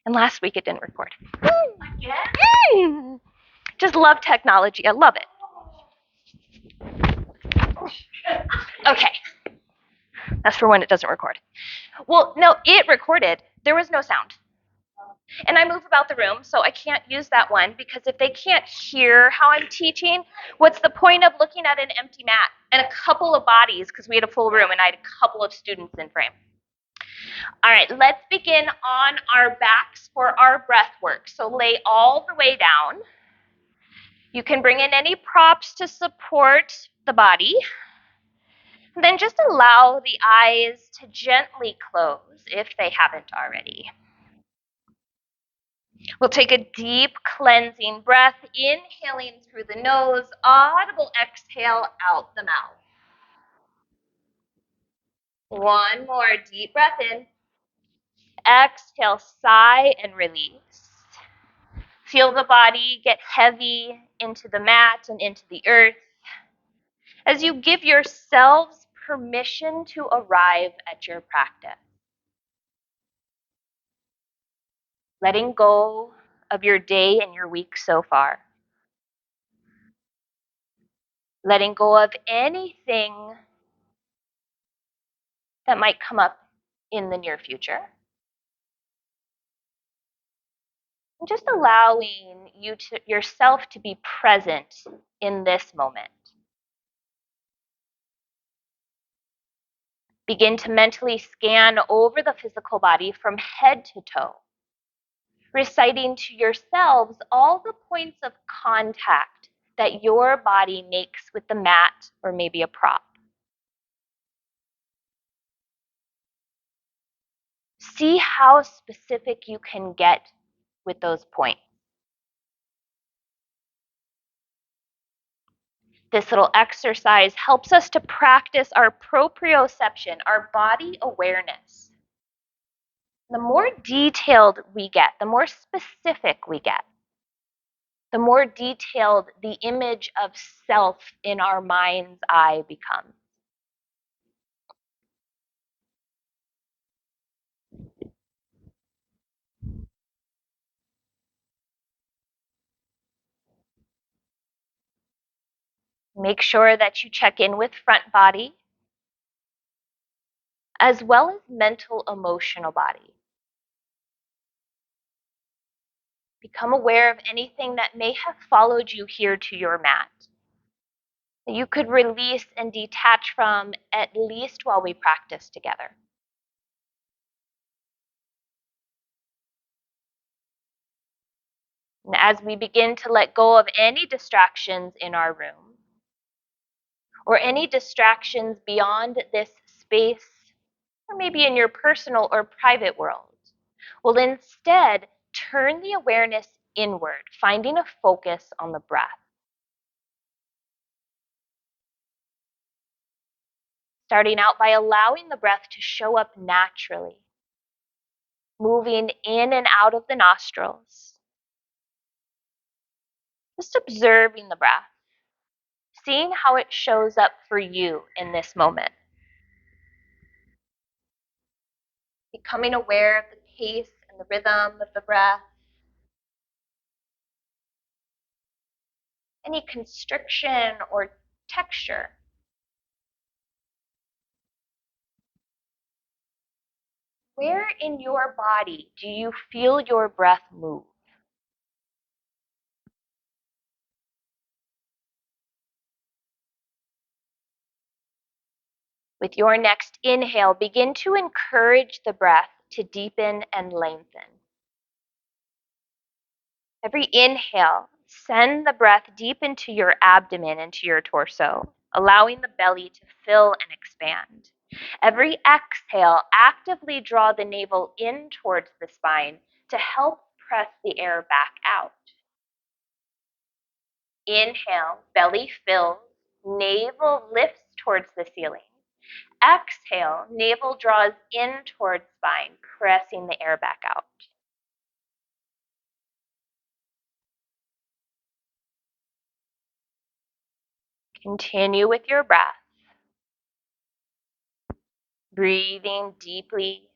And last week it didn't record. Again? Just love technology. I love it. Okay. That's for when it doesn't record. Well, no, it recorded. There was no sound. And I move about the room, so I can't use that one because if they can't hear how I'm teaching, what's the point of looking at an empty mat and a couple of bodies, because we had a full room and I had a couple of students in frame. All right, let's begin on our backs for our breath work. So lay all the way down. You can bring in any props to support the body. And then just allow the eyes to gently close if they haven't already. We'll take a deep cleansing breath, inhaling through the nose, audible exhale out the mouth. One more deep breath in. Exhale, sigh, and release. Feel the body get heavy into the mat and into the earth as you give yourselves permission to arrive at your practice. Letting go of your day and your week so far. Letting go of anything that might come up in the near future. And just allowing yourself to be present in this moment. Begin to mentally scan over the physical body from head to toe, reciting to yourselves all the points of contact that your body makes with the mat or maybe a prop. See how specific you can get with those points. This little exercise helps us to practice our proprioception, our body awareness. The more detailed we get, the more specific we get, the more detailed the image of self in our mind's eye becomes. Make sure that you check in with front body, as well as mental, emotional body. Become aware of anything that may have followed you here to your mat, that you could release and detach from at least while we practice together. And as we begin to let go of any distractions in our room, or any distractions beyond this space, or maybe in your personal or private world, we'll instead turn the awareness inward, finding a focus on the breath. Starting out by allowing the breath to show up naturally, moving in and out of the nostrils. Just observing the breath, seeing how it shows up for you in this moment. Becoming aware of the pace and the rhythm of the breath. Any constriction or texture. Where in your body do you feel your breath move? With your next inhale, begin to encourage the breath to deepen and lengthen. Every inhale, send the breath deep into your abdomen, into your torso, allowing the belly to fill and expand. Every exhale, actively draw the navel in towards the spine to help press the air back out. Inhale, belly fills, navel lifts towards the ceiling. Exhale, navel draws in towards spine, pressing the air back out. Continue with your breath. Breathing deeply,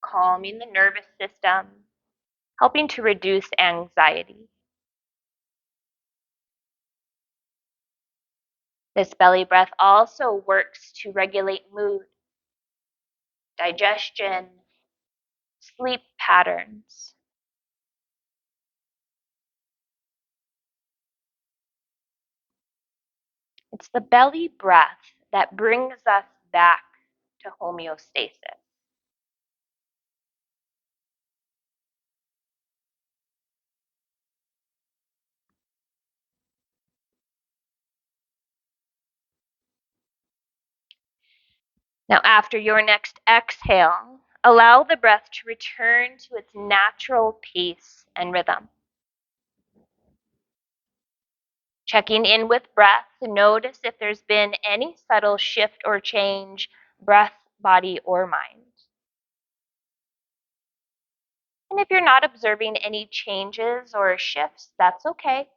calming the nervous system, helping to reduce anxiety. This belly breath also works to regulate mood, digestion, sleep patterns. It's the belly breath that brings us back to homeostasis. Now, after your next exhale, allow the breath to return to its natural pace and rhythm. Checking in with breath, notice if there's been any subtle shift or change, breath, body, or mind. And if you're not observing any changes or shifts, that's okay.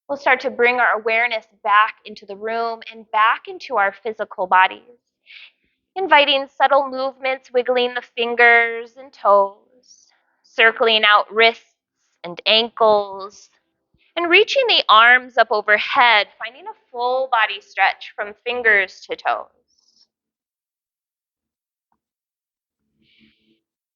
We'll start to bring our awareness back into the room and back into our physical bodies, inviting subtle movements, wiggling the fingers and toes, circling out wrists and ankles, and reaching the arms up overhead, finding a full body stretch from fingers to toes.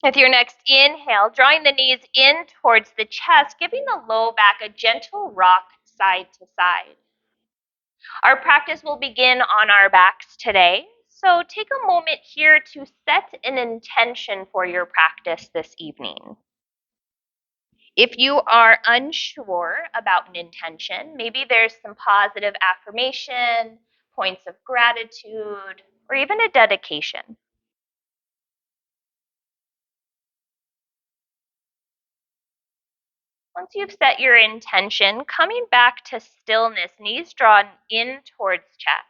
With your next inhale, drawing the knees in towards the chest, giving the low back a gentle rock side to side. Our practice will begin on our backs today, so take a moment here to set an intention for your practice this evening. If you are unsure about an intention, maybe there's some positive affirmation, points of gratitude, or even a dedication. Once you've set your intention, coming back to stillness, knees drawn in towards chest.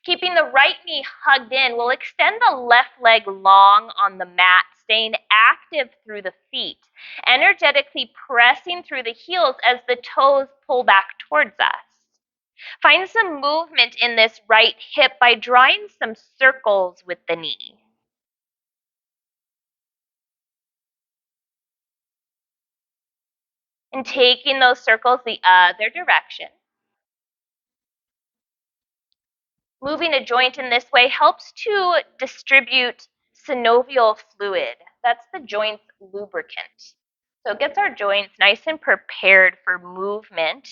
Keeping the right knee hugged in, we'll extend the left leg long on the mat, staying active through the feet, energetically pressing through the heels as the toes pull back towards us. Find some movement in this right hip by drawing some circles with the knee. And taking those circles the other direction. Moving a joint in this way helps to distribute synovial fluid. That's the joint's lubricant. So it gets our joints nice and prepared for movement.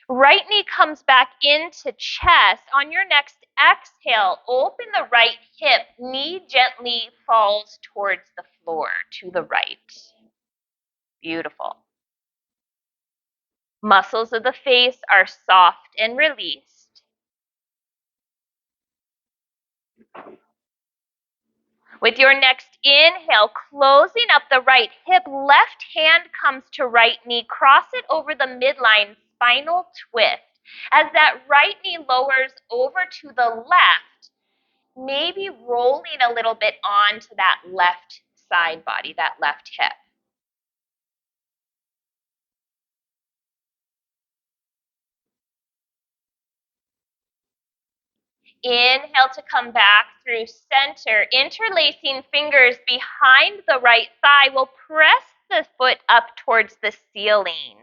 Right knee comes back into chest. On your next exhale, open the right hip. Knee gently falls towards the floor to the right. Beautiful. Muscles of the face are soft and released. With your next inhale, closing up the right hip, left hand comes to right knee, cross it over the midline, spinal twist. As that right knee lowers over to the left, maybe rolling a little bit onto that left side body, that left hip. Inhale to come back through center, interlacing fingers behind the right thigh. We'll press the foot up towards the ceiling.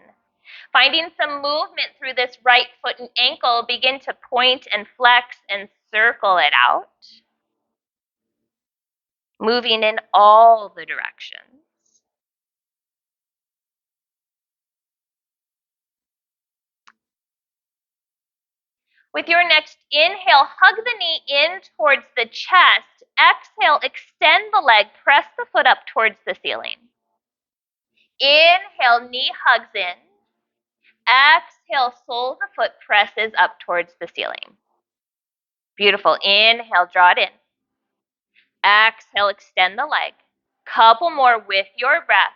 Finding some movement through this right foot and ankle, begin to point and flex and circle it out. Moving in all the directions. With your next inhale, hug the knee in towards the chest. Exhale, extend the leg, press the foot up towards the ceiling. Inhale, knee hugs in. Exhale, sole of the foot presses up towards the ceiling. Beautiful. Inhale, draw it in. Exhale, extend the leg. Couple more with your breath.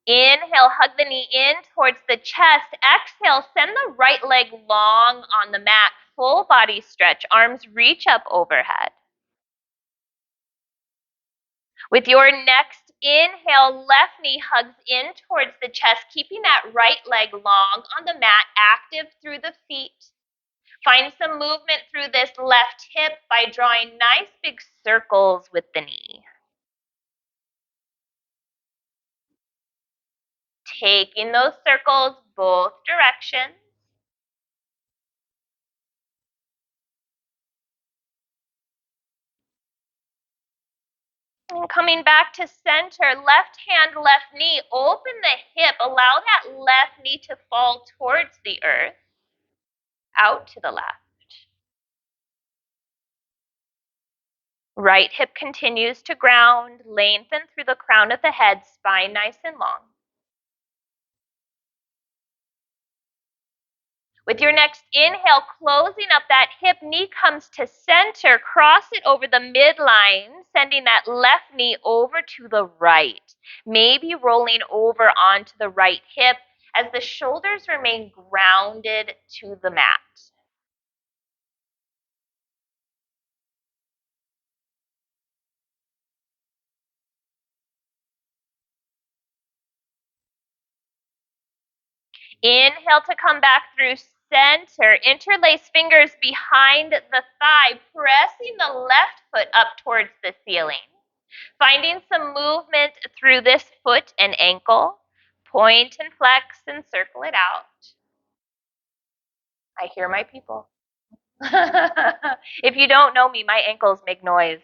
Inhale, hug the knee in towards the chest. Exhale, send the right leg long on the mat. Full body stretch. Arms reach up overhead. With your next inhale, left knee hugs in towards the chest, keeping that right leg long on the mat, active through the feet. Find some movement through this left hip by drawing nice big circles with the knee. Taking those circles both directions. And coming back to center, left hand, left knee, open the hip, allow that left knee to fall towards the earth, out to the left. Right hip continues to ground, lengthen through the crown of the head, spine nice and long. With your next inhale, closing up that hip, knee comes to center, cross it over the midline, sending that left knee over to the right, maybe rolling over onto the right hip as the shoulders remain grounded to the mat. Inhale to come back through center. Interlace fingers behind the thigh, pressing the left foot up towards the ceiling. Finding some movement through this foot and ankle. Point and flex and circle it out. I hear my people. If you don't know me, my ankles make noise.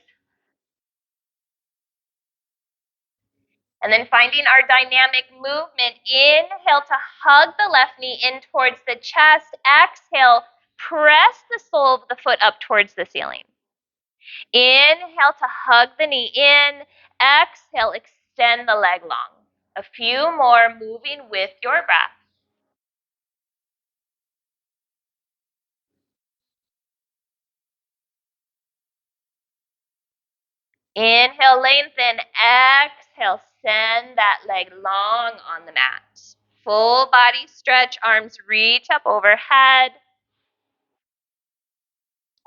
And then finding our dynamic movement. Inhale to hug the left knee in towards the chest. Exhale, press the sole of the foot up towards the ceiling. Inhale to hug the knee in. Exhale, extend the leg long. A few more, moving with your breath. Inhale, lengthen. Exhale, send that leg long on the mat. Full body stretch, arms reach up overhead.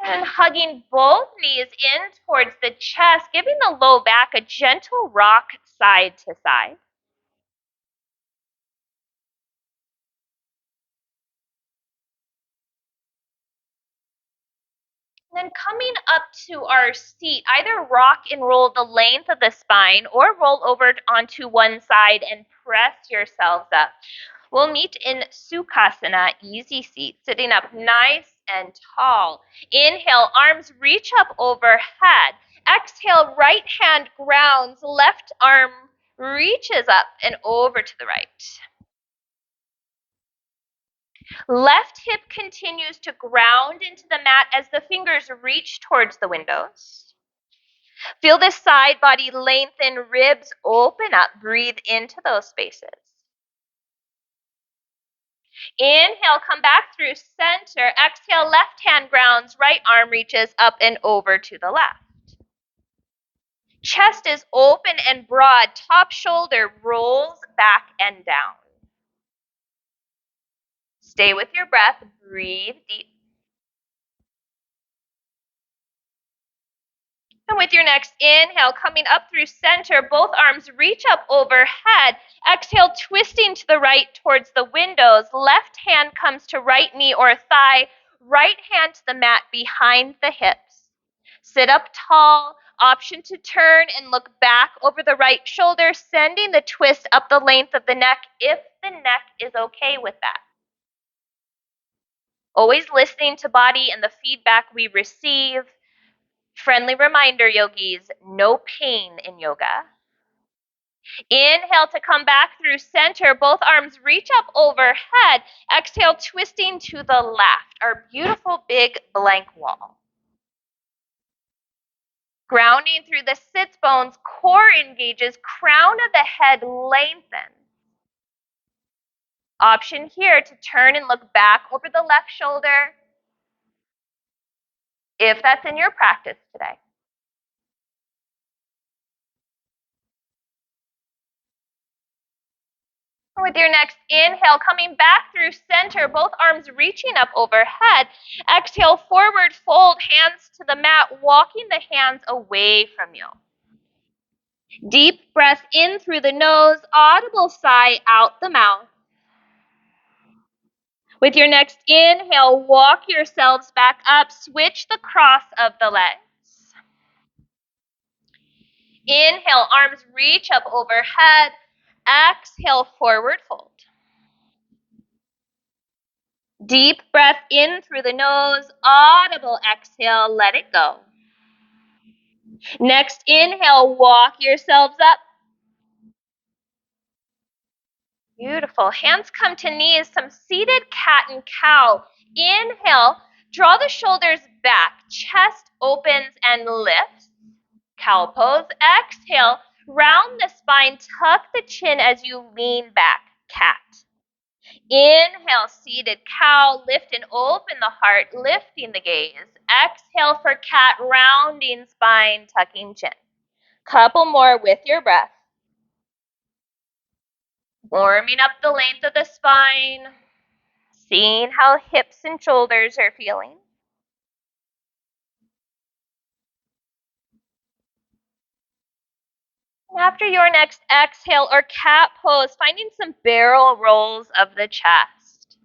And hugging both knees in towards the chest, giving the low back a gentle rock side to side. And then coming up to our seat, either rock and roll the length of the spine or roll over onto one side and press yourselves up. We'll meet in Sukhasana, easy seat, sitting up nice and tall. Inhale, arms reach up overhead. Exhale, right hand grounds, left arm reaches up and over to the right. Left hip continues to ground into the mat as the fingers reach towards the windows. Feel the side body lengthen, ribs open up, breathe into those spaces. Inhale, come back through center. Exhale, left hand grounds, right arm reaches up and over to the left. Chest is open and broad, top shoulder rolls back and down. Stay with your breath, breathe deep. And with your next inhale, coming up through center, both arms reach up overhead. Exhale, twisting to the right towards the windows. Left hand comes to right knee or thigh. Right hand to the mat behind the hips. Sit up tall. Option to turn and look back over the right shoulder, sending the twist up the length of the neck if the neck is okay with that. Always listening to body and the feedback we receive. Friendly reminder, yogis, no pain in yoga. Inhale to come back through center. Both arms reach up overhead. Exhale, twisting to the left. Our beautiful big blank wall. Grounding through the sits bones, core engages, crown of the head lengthens. Option here to turn and look back over the left shoulder, if that's in your practice today. With your next inhale, coming back through center, both arms reaching up overhead. Exhale, forward fold, hands to the mat, walking the hands away from you. Deep breath in through the nose, audible sigh out the mouth. With your next inhale, walk yourselves back up. Switch the cross of the legs. Inhale, arms reach up overhead. Exhale, forward fold. Deep breath in through the nose, audible exhale, let it go. Next inhale, walk yourselves up. Beautiful. Hands come to knees, some seated cat and cow. Inhale, draw the shoulders back, chest opens and lifts. Cow pose. Exhale, round the spine, tuck the chin as you lean back, cat. Inhale, seated cow, lift and open the heart, lifting the gaze. Exhale for cat, rounding spine, tucking chin. Couple more with your breath. Warming up the length of the spine, seeing how hips and shoulders are feeling. After your next exhale or cat pose, finding some barrel rolls of the chest.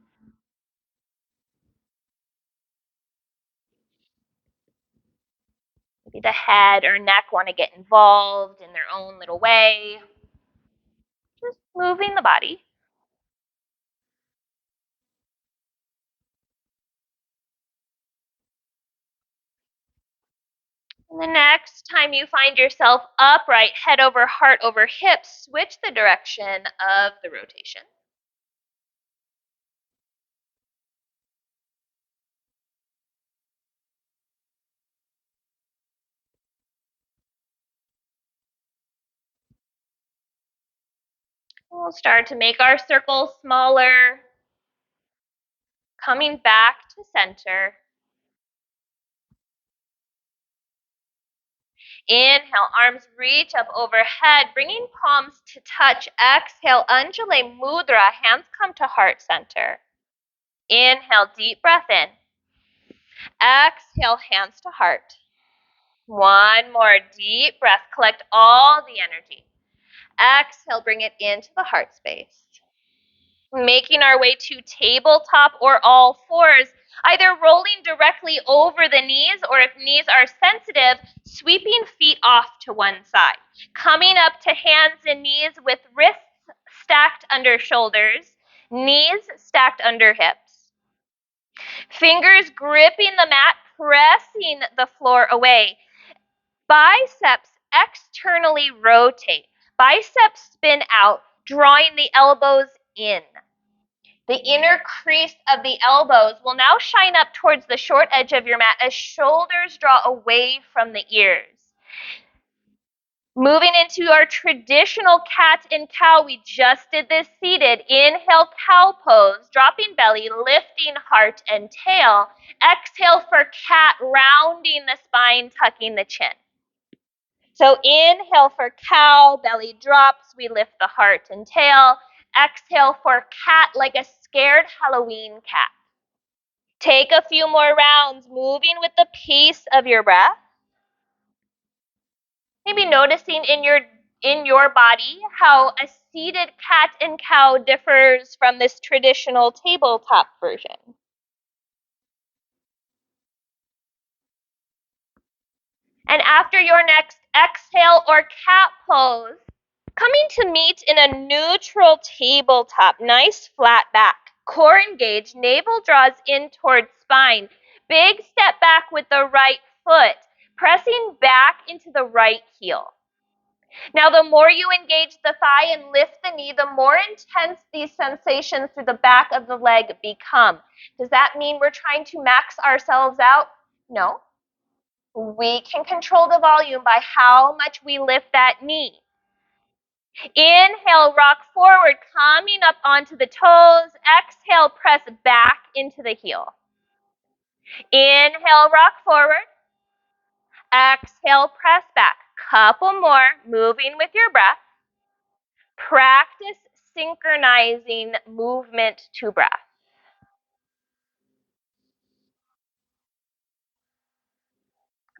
Maybe the head or neck want to get involved in their own little way. Just moving the body. And the next time you find yourself upright, head over heart over hips, switch the direction of the rotation. We'll start to make our circle smaller, coming back to center. Inhale, arms reach up overhead, bringing palms to touch. Exhale, Anjali Mudra, hands come to heart center. Inhale, deep breath in. Exhale, hands to heart. One more deep breath, collect all the energy. Exhale, bring it into the heart space. Making our way to tabletop or all fours, either rolling directly over the knees or if knees are sensitive, sweeping feet off to one side. Coming up to hands and knees with wrists stacked under shoulders, knees stacked under hips. Fingers gripping the mat, pressing the floor away. Biceps externally rotate. Biceps spin out, drawing the elbows in. The inner crease of the elbows will now shine up towards the short edge of your mat as shoulders draw away from the ears. Moving into our traditional cat and cow, we just did this seated. Inhale, cow pose, dropping belly, lifting heart and tail. Exhale for cat, rounding the spine, tucking the chin. So inhale for cow, belly drops, we lift the heart and tail. Exhale for cat, like a scared Halloween cat. Take a few more rounds, moving with the pace of your breath. Maybe noticing in your body how a seated cat and cow differs from this traditional tabletop version. And after your next exhale or cat pose, coming to meet in a neutral tabletop, nice flat back, core engaged, navel draws in towards spine. Big step back with the right foot, pressing back into the right heel. Now, the more you engage the thigh and lift the knee, the more intense these sensations through the back of the leg become. Does that mean we're trying to max ourselves out? No. We can control the volume by how much we lift that knee. Inhale, rock forward, coming up onto the toes. Exhale, press back into the heel. Inhale, rock forward. Exhale, press back. Couple more, moving with your breath. Practice synchronizing movement to breath.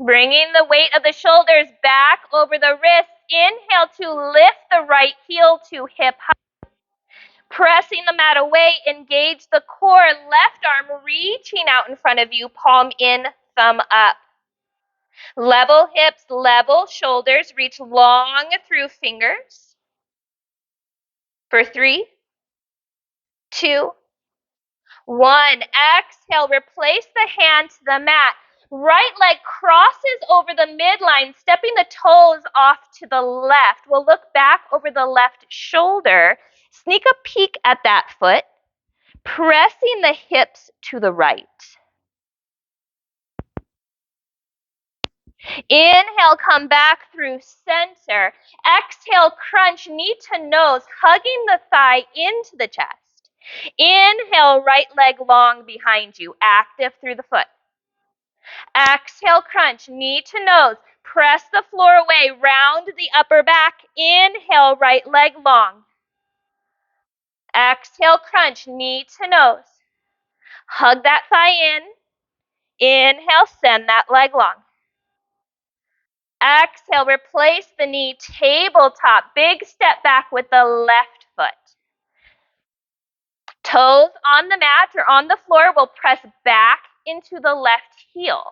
Bringing the weight of the shoulders back over the wrists, Inhale to lift the right heel to hip height. Pressing the mat away, engage the core, left arm reaching out in front of you, palm in, thumb up. Level hips, level shoulders, reach long through fingers. For 3, 2, 1. Exhale, replace the hand to the mat. Right leg crosses over the midline, stepping the toes off to the left. We'll look back over the left shoulder. Sneak a peek at that foot, pressing the hips to the right. Inhale, come back through center. Exhale, crunch knee to nose, hugging the thigh into the chest. Inhale, right leg long behind you, active through the foot. Exhale, crunch knee to nose. Press the floor away, round the upper back. Inhale, right leg long. Exhale, crunch knee to nose. Hug that thigh in. Inhale, send that leg long. Exhale, replace the knee, tabletop. Big step back with the left foot. Toes on the mat or on the floor will press back into the left heel.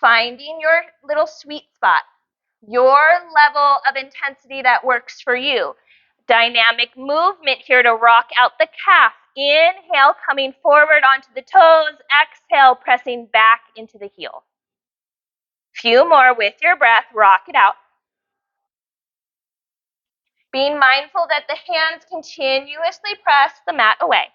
Finding your little sweet spot, your level of intensity that works for you. Dynamic movement here to rock out the calf. Inhale, coming forward onto the toes. Exhale, pressing back into the heel. Few more with your breath. Rock it out. Being mindful that the hands continuously press the mat away.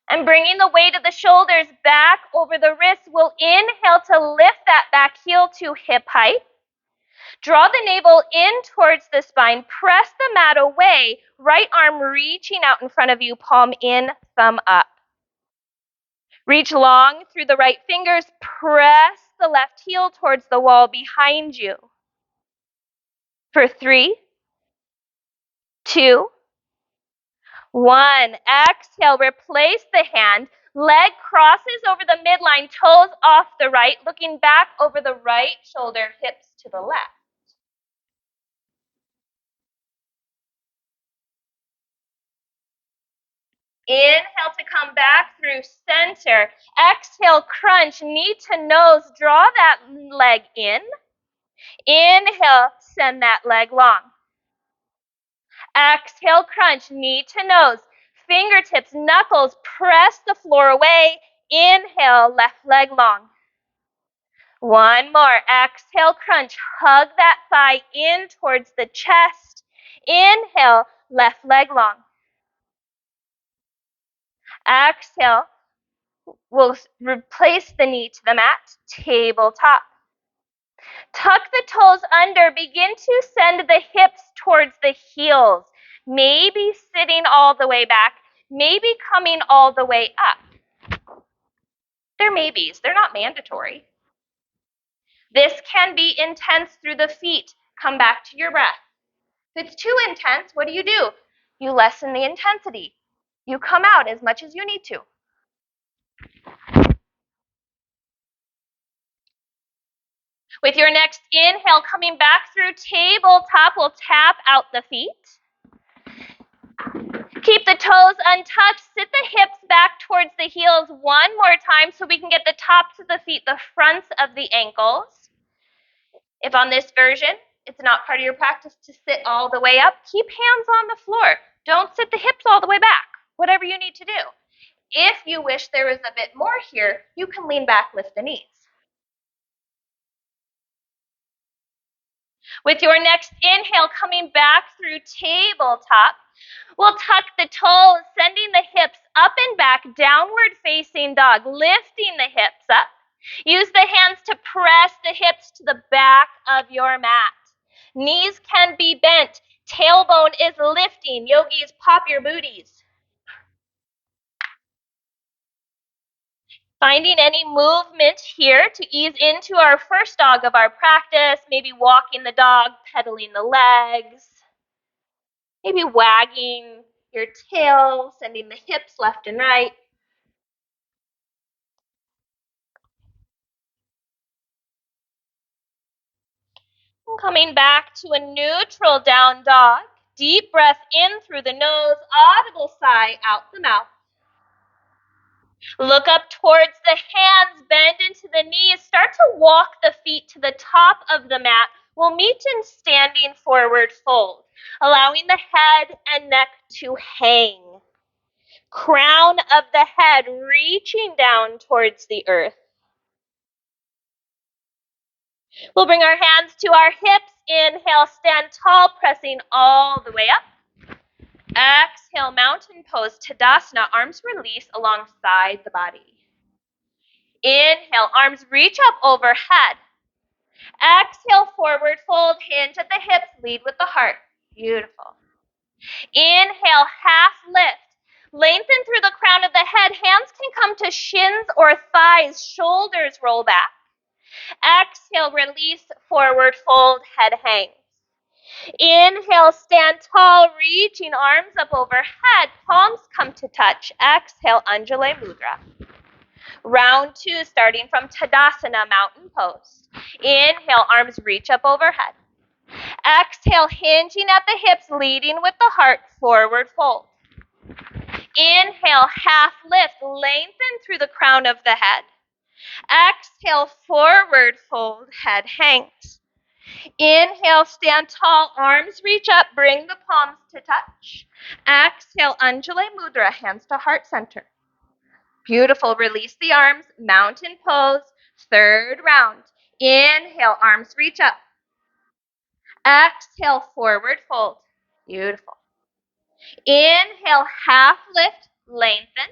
And bringing the weight of the shoulders back over the wrists, we'll inhale to lift that back heel to hip height. Draw the navel in towards the spine. Press the mat away. Right arm reaching out in front of you, palm in, thumb up. Reach long through the right fingers. Press the left heel towards the wall behind you. For 3, 2, 1. Exhale, replace the hand. Leg crosses over the midline, toes off the right, looking back over the right shoulder, hips to the left. Inhale to come back through center. Exhale, crunch, knee to nose. Draw that leg in. Inhale, send that leg long. Exhale, crunch, knee to nose. Fingertips, knuckles, press the floor away. Inhale, left leg long. One more. Exhale, crunch. Hug that thigh in towards the chest. Inhale, left leg long. Exhale, we'll replace the knee to the mat, tabletop. Tuck the toes under. Begin to send the hips towards the heels. Maybe sitting all the way back, maybe coming all the way up. They're maybes. They're not mandatory. This can be intense through the feet. Come back to your breath. If it's too intense, what do? You lessen the intensity. You come out as much as you need to. With your next inhale, coming back through tabletop, we'll tap out the feet. Keep the toes untouched. Sit the hips back towards the heels one more time so we can get the tops of the feet, the fronts of the ankles. If on this version, it's not part of your practice to sit all the way up, keep hands on the floor. Don't sit the hips all the way back, whatever you need to do. If you wish there was a bit more here, you can lean back, lift the knees. With your next inhale, coming back through tabletop, we'll tuck the toes, sending the hips up and back, downward facing dog, lifting the hips up. Use the hands to press the hips to the back of your mat. Knees can be bent. Tailbone is lifting. Yogis, pop your booties. Finding any movement here to ease into our first dog of our practice, maybe walking the dog, pedaling the legs, maybe wagging your tail, sending the hips left and right. Coming back to a neutral down dog. Deep breath in through the nose, audible sigh out the mouth. Look up towards the hands, bend into the knees. Start to walk the feet to the top of the mat. We'll meet in standing forward fold, allowing the head and neck to hang. Crown of the head reaching down towards the earth. We'll bring our hands to our hips. Inhale, stand tall, pressing all the way up. Exhale, mountain pose, Tadasana, arms release alongside the body. Inhale, arms reach up overhead. Exhale, forward fold, hinge at the hips, lead with the heart. Beautiful. Inhale, half lift. Lengthen through the crown of the head. Hands can come to shins or thighs. Shoulders roll back. Exhale, release, forward fold, head hangs. Inhale, stand tall, reaching arms up overhead. Palms come to touch. Exhale, Anjali Mudra. Round 2, starting from Tadasana, mountain pose. Inhale, arms reach up overhead. Exhale, hinging at the hips, leading with the heart, forward fold. Inhale, half lift, lengthen through the crown of the head. Exhale, forward fold, head hangs. Inhale, stand tall, arms reach up, bring the palms to touch. Exhale, Anjali Mudra, hands to heart center. Beautiful, release the arms, mountain pose, third round. Inhale, arms reach up. Exhale, forward fold. Beautiful. Inhale, half lift, lengthen.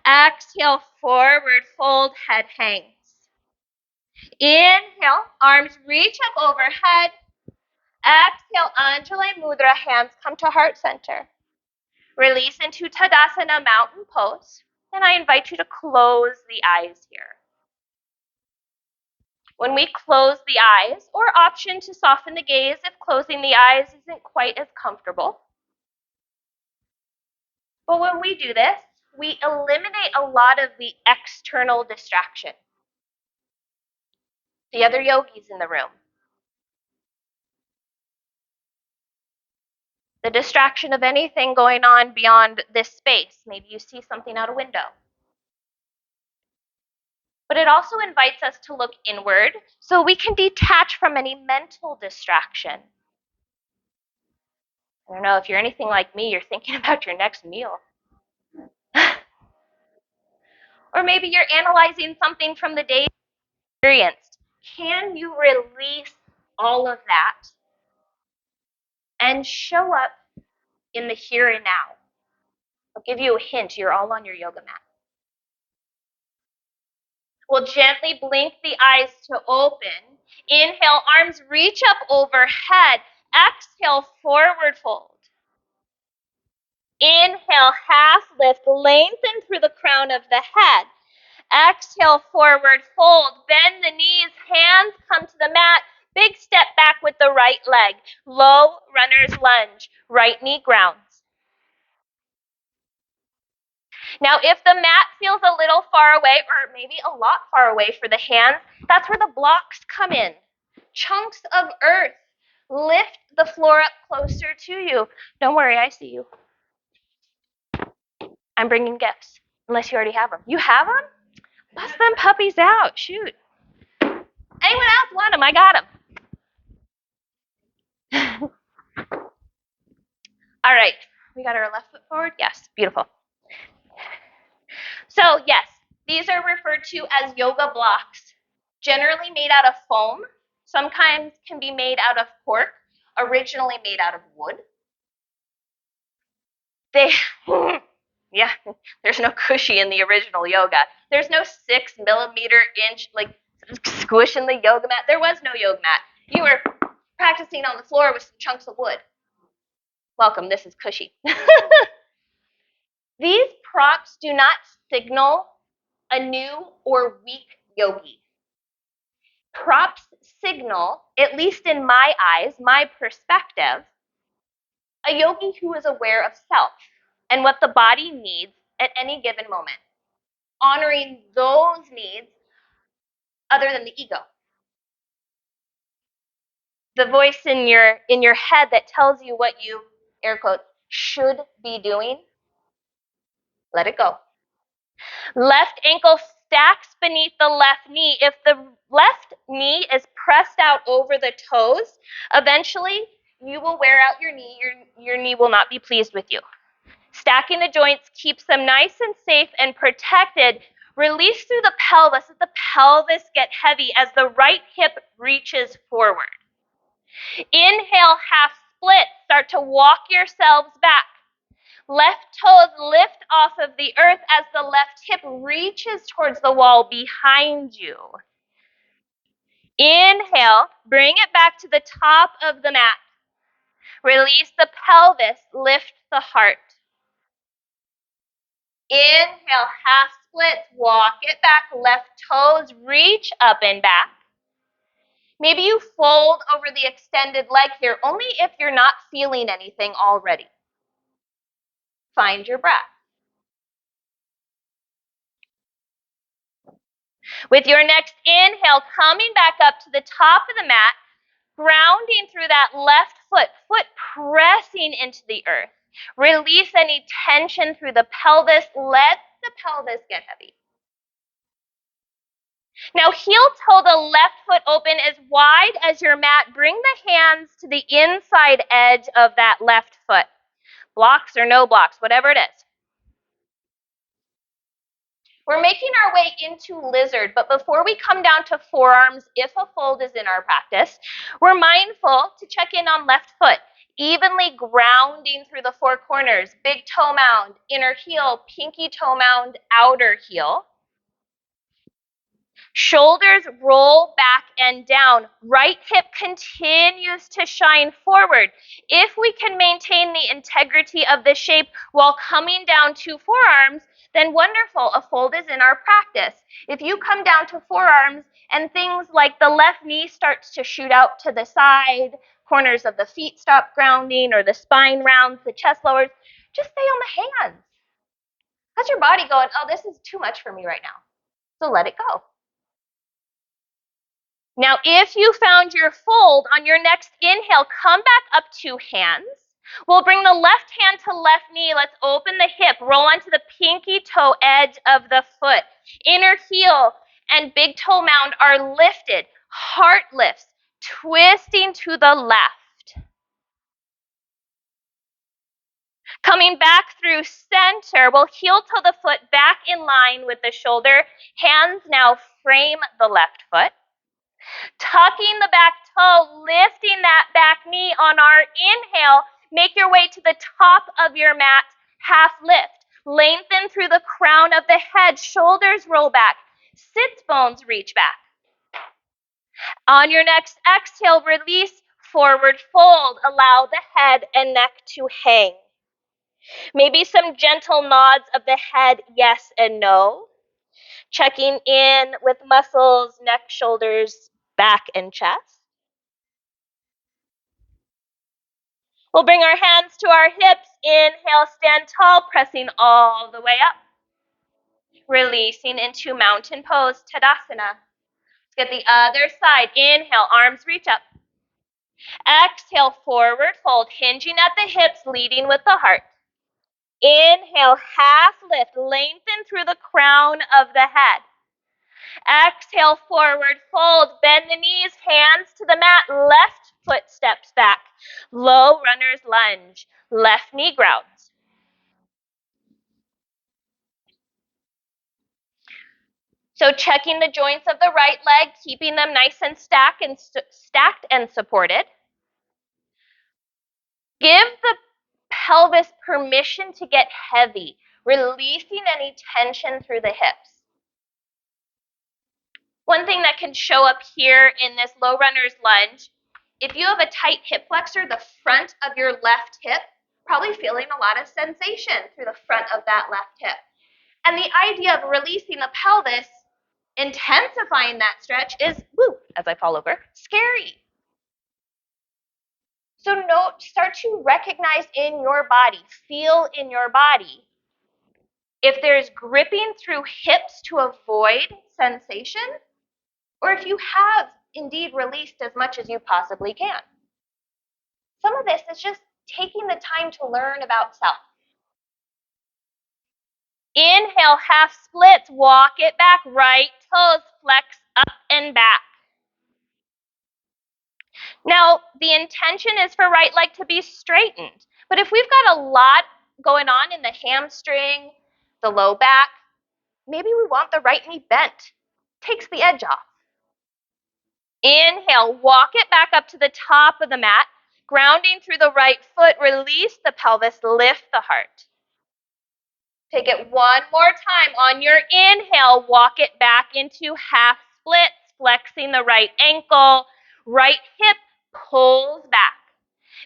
Exhale, forward fold, head hangs. Inhale, arms reach up overhead. Exhale, Anjali Mudra, hands come to heart center. Release into Tadasana, mountain pose. And I invite you to close the eyes here. When we close the eyes, or option to soften the gaze if closing the eyes isn't quite as comfortable. But when we do this, we eliminate a lot of the external distraction. The other yogis in the room. The distraction of anything going on beyond this space. Maybe you see something out a window. But it also invites us to look inward so we can detach from any mental distraction. I don't know, if you're anything like me, you're thinking about your next meal. Or maybe you're analyzing something from the day you experienced. Can you release all of that and show up in the here and now? I'll give you a hint. You're all on your yoga mat. We'll gently blink the eyes to open. Inhale, arms reach up overhead. Exhale, forward fold. Inhale, half lift, lengthen through the crown of the head. Exhale, forward fold. Bend the knees, hands come to the mat. Big step back with the right leg. Low runner's lunge. Right knee grounds. Now, if the mat feels a little far away, or maybe a lot far away for the hands, that's where the blocks come in. Chunks of earth. Lift the floor up closer to you. Don't worry, I see you. I'm bringing gifts, unless you already have them. You have them? Bust them puppies out. Shoot. Anyone else want them? I got them. All right. We got our left foot forward? Yes. Beautiful. So, yes, these are referred to as yoga blocks, generally made out of foam. Sometimes can be made out of cork, originally made out of wood. They, yeah, there's no cushy in the original yoga. There's no 6 millimeter inch, like, squishing the yoga mat. There was no yoga mat. You were practicing on the floor with some chunks of wood. Welcome, this is cushy. These props do not signal a new or weak yogi. Props signal, at least in my eyes, my perspective, a yogi who is aware of self and what the body needs at any given moment, honoring those needs other than the ego. the voice in your head that tells you what you, air quotes, should be doing, let it go. Left ankle stacks beneath the left knee. If the left knee is pressed out over the toes, eventually you will wear out your knee. Your knee will not be pleased with you. Stacking the joints keeps them nice and safe and protected. Release through the pelvis. Let the pelvis get heavy as the right hip reaches forward. Inhale, half split. Start to walk yourselves back. Left toes lift off of the earth as the left hip reaches towards the wall behind you. Inhale, bring it back to the top of the mat. Release the pelvis, lift the heart. Inhale, half splits, walk it back, left toes reach up and back. Maybe you fold over the extended leg here, only if you're not feeling anything already. Find your breath. With your next inhale, coming back up to the top of the mat, grounding through that left foot pressing into the earth. Release any tension through the pelvis. Let the pelvis get heavy. Now, heel toe the left foot open as wide as your mat. Bring the hands to the inside edge of that left foot. Blocks or no blocks, whatever it is. We're making our way into lizard, but before we come down to forearms, if a fold is in our practice, we're mindful to check in on left foot, evenly grounding through the four corners, big toe mound, inner heel, pinky toe mound, outer heel. Shoulders roll back and down. Right hip continues to shine forward. If we can maintain the integrity of the shape while coming down to forearms, then wonderful, a fold is in our practice. If you come down to forearms and things like the left knee starts to shoot out to the side, corners of the feet stop grounding, or the spine rounds, the chest lowers, just stay on the hands. That's your body going, oh, this is too much for me right now. So let it go. Now, if you found your fold, on your next inhale, come back up to hands. We'll bring the left hand to left knee. Let's open the hip. Roll onto the pinky toe edge of the foot. Inner heel and big toe mound are lifted. Heart lifts, twisting to the left. Coming back through center, we'll heel toe the foot back in line with the shoulder. Hands now frame the left foot. Tucking the back toe, lifting that back knee on our inhale. Make your way to the top of your mat, half lift. Lengthen through the crown of the head, shoulders roll back, sits bones reach back. On your next exhale, release, forward fold. Allow the head and neck to hang. Maybe some gentle nods of the head, yes and no. Checking in with muscles, neck, shoulders, back, and chest. We'll bring our hands to our hips. Inhale, stand tall, pressing all the way up. Releasing into mountain pose, Tadasana. Let's get the other side. Inhale, arms reach up. Exhale, forward fold, hinging at the hips, leading with the heart. Inhale, half lift, lengthen through the crown of the head. Exhale, forward fold, bend the knees, hands to the mat, left foot steps back. Low runner's lunge, left knee grounds. So checking the joints of the right leg, keeping them nice and stacked and supported. Give the pelvis permission to get heavy, releasing any tension through the hips. One thing that can show up here in this low runner's lunge, if you have a tight hip flexor, the front of your left hip, probably feeling a lot of sensation through the front of that left hip. And the idea of releasing the pelvis, intensifying that stretch is, woo, as I fall over, scary. So start to recognize in your body, feel in your body, if there's gripping through hips to avoid sensation, or if you have indeed released as much as you possibly can. Some of this is just taking the time to learn about self. Inhale, half splits, walk it back, right toes flex up and back. Now, the intention is for right leg to be straightened. But if we've got a lot going on in the hamstring, the low back, maybe we want the right knee bent. Takes the edge off. Inhale, walk it back up to the top of the mat, grounding through the right foot, release the pelvis, lift the heart. Take it one more time. On your inhale, walk it back into half splits, flexing the right ankle, right hip pulls back.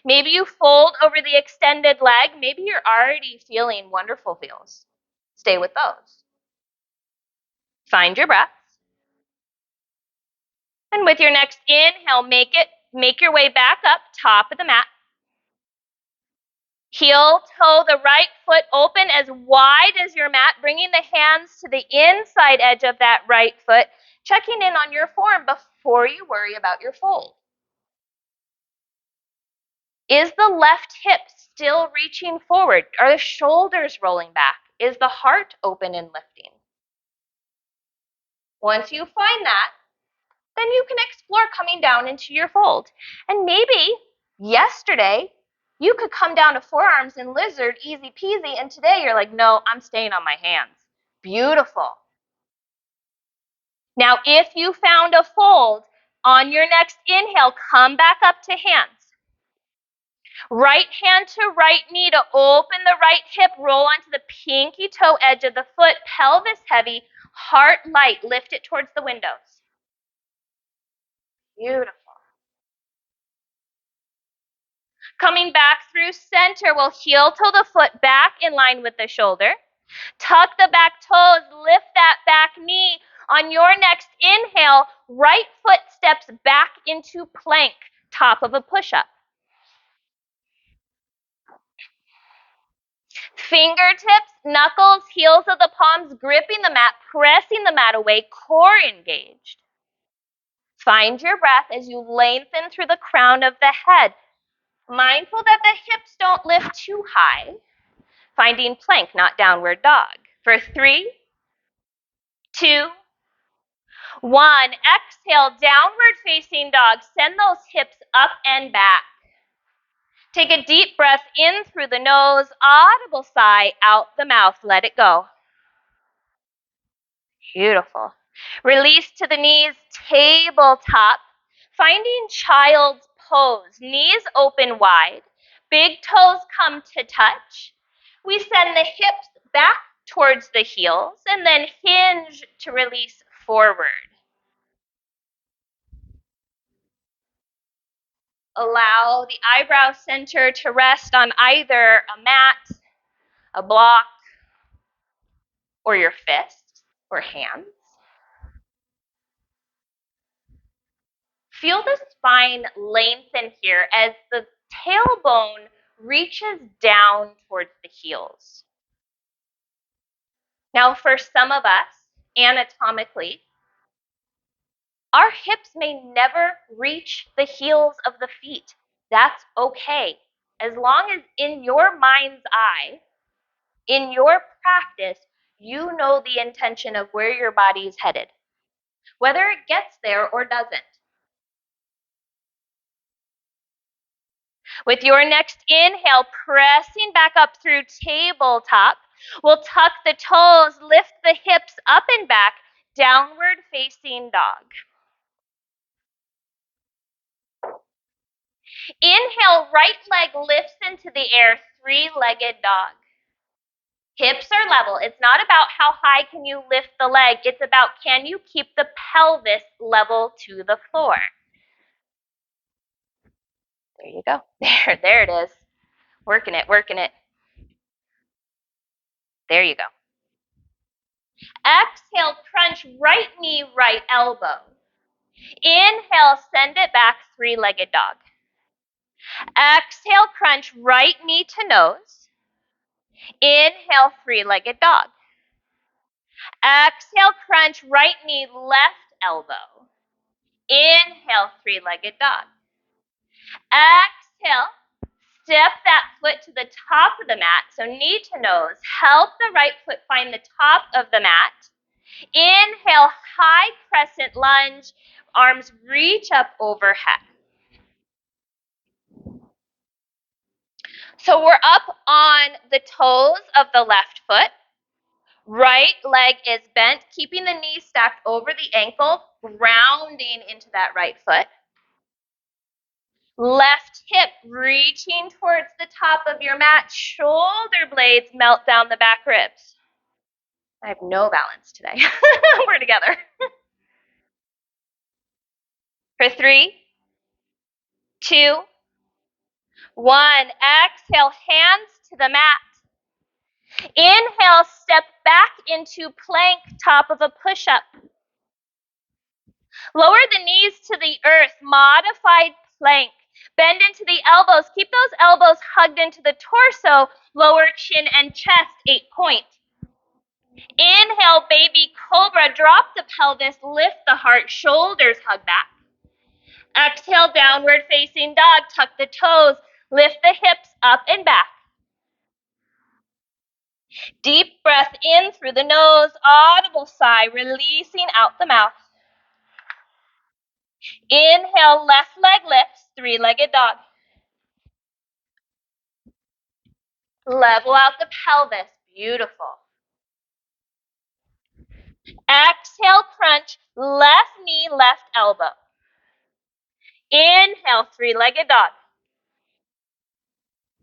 Maybe you fold over the extended leg. Maybe you're already feeling wonderful feels. Stay with those. Find your breath. And with your next inhale, make your way back up, top of the mat. Heel toe the right foot open as wide as your mat, bringing the hands to the inside edge of that right foot, checking in on your form before you worry about your fold. Is the left hip still reaching forward? Are the shoulders rolling back? Is the heart open and lifting? Once you find that, then you can explore coming down into your fold. And maybe yesterday you could come down to forearms in lizard, easy peasy, and today you're like, no, I'm staying on my hands. Beautiful. Now, if you found a fold, on your next inhale, come back up to hands. Right hand to right knee to open the right hip, roll onto the pinky toe edge of the foot, pelvis heavy, heart light, lift it towards the windows. Beautiful. Coming back through center, we'll heel toe the foot back in line with the shoulder. Tuck the back toes, lift that back knee. On your next inhale, right foot steps back into plank, top of a push-up. Fingertips, knuckles, heels of the palms gripping the mat, pressing the mat away, core engaged. Find your breath as you lengthen through the crown of the head. Mindful that the hips don't lift too high. Finding plank, not downward dog. For 3, 2, 1. Exhale, downward facing dog. Send those hips up and back. Take a deep breath in through the nose, audible sigh out the mouth. Let it go. Beautiful. Release to the knees, tabletop. Finding child's pose. Knees open wide. Big toes come to touch. We send the hips back towards the heels and then hinge to release forward. Allow the eyebrow center to rest on either a mat, a block, or your fist or hands. Feel the spine lengthen here as the tailbone reaches down towards the heels. Now, for some of us, anatomically, our hips may never reach the heels of the feet. That's okay. As long as in your mind's eye, in your practice, you know the intention of where your body is headed, whether it gets there or doesn't. With your next inhale, pressing back up through tabletop, we'll tuck the toes, lift the hips up and back, downward facing dog. Inhale, right leg lifts into the air, three-legged dog. Hips are level. It's not about how high can you lift the leg. It's about can you keep the pelvis level to the floor. There you go. There it is. Working it, working it. There you go. Exhale, crunch right knee, right elbow. Inhale, send it back, three-legged dog. Exhale, crunch right knee to nose. Inhale, three-legged dog. Exhale, crunch right knee, left elbow. Inhale, three-legged dog. Exhale, step that foot to the top of the mat, so knee to nose. Help the right foot find the top of the mat. Inhale, high crescent lunge, arms reach up overhead. So we're up on the toes of the left foot. Right leg is bent, keeping the knee stacked over the ankle, grounding into that right foot. Left hip reaching towards the top of your mat. Shoulder blades melt down the back ribs. I have no balance today. We're together. For 3, 2, 1. Exhale, hands to the mat. Inhale, step back into plank, top of a push-up. Lower the knees to the earth, modified plank. Bend into the elbows. Keep those elbows hugged into the torso. Lower chin and chest, 8 point. Inhale, baby cobra. Drop the pelvis, lift the heart, shoulders hug back. Exhale, downward facing dog. Tuck the toes, lift the hips up and back. Deep breath in through the nose, audible sigh, releasing out the mouth. Inhale, left leg lifts, 3-legged dog. Level out the pelvis, beautiful. Exhale, crunch, left knee, left elbow. Inhale, 3-legged dog.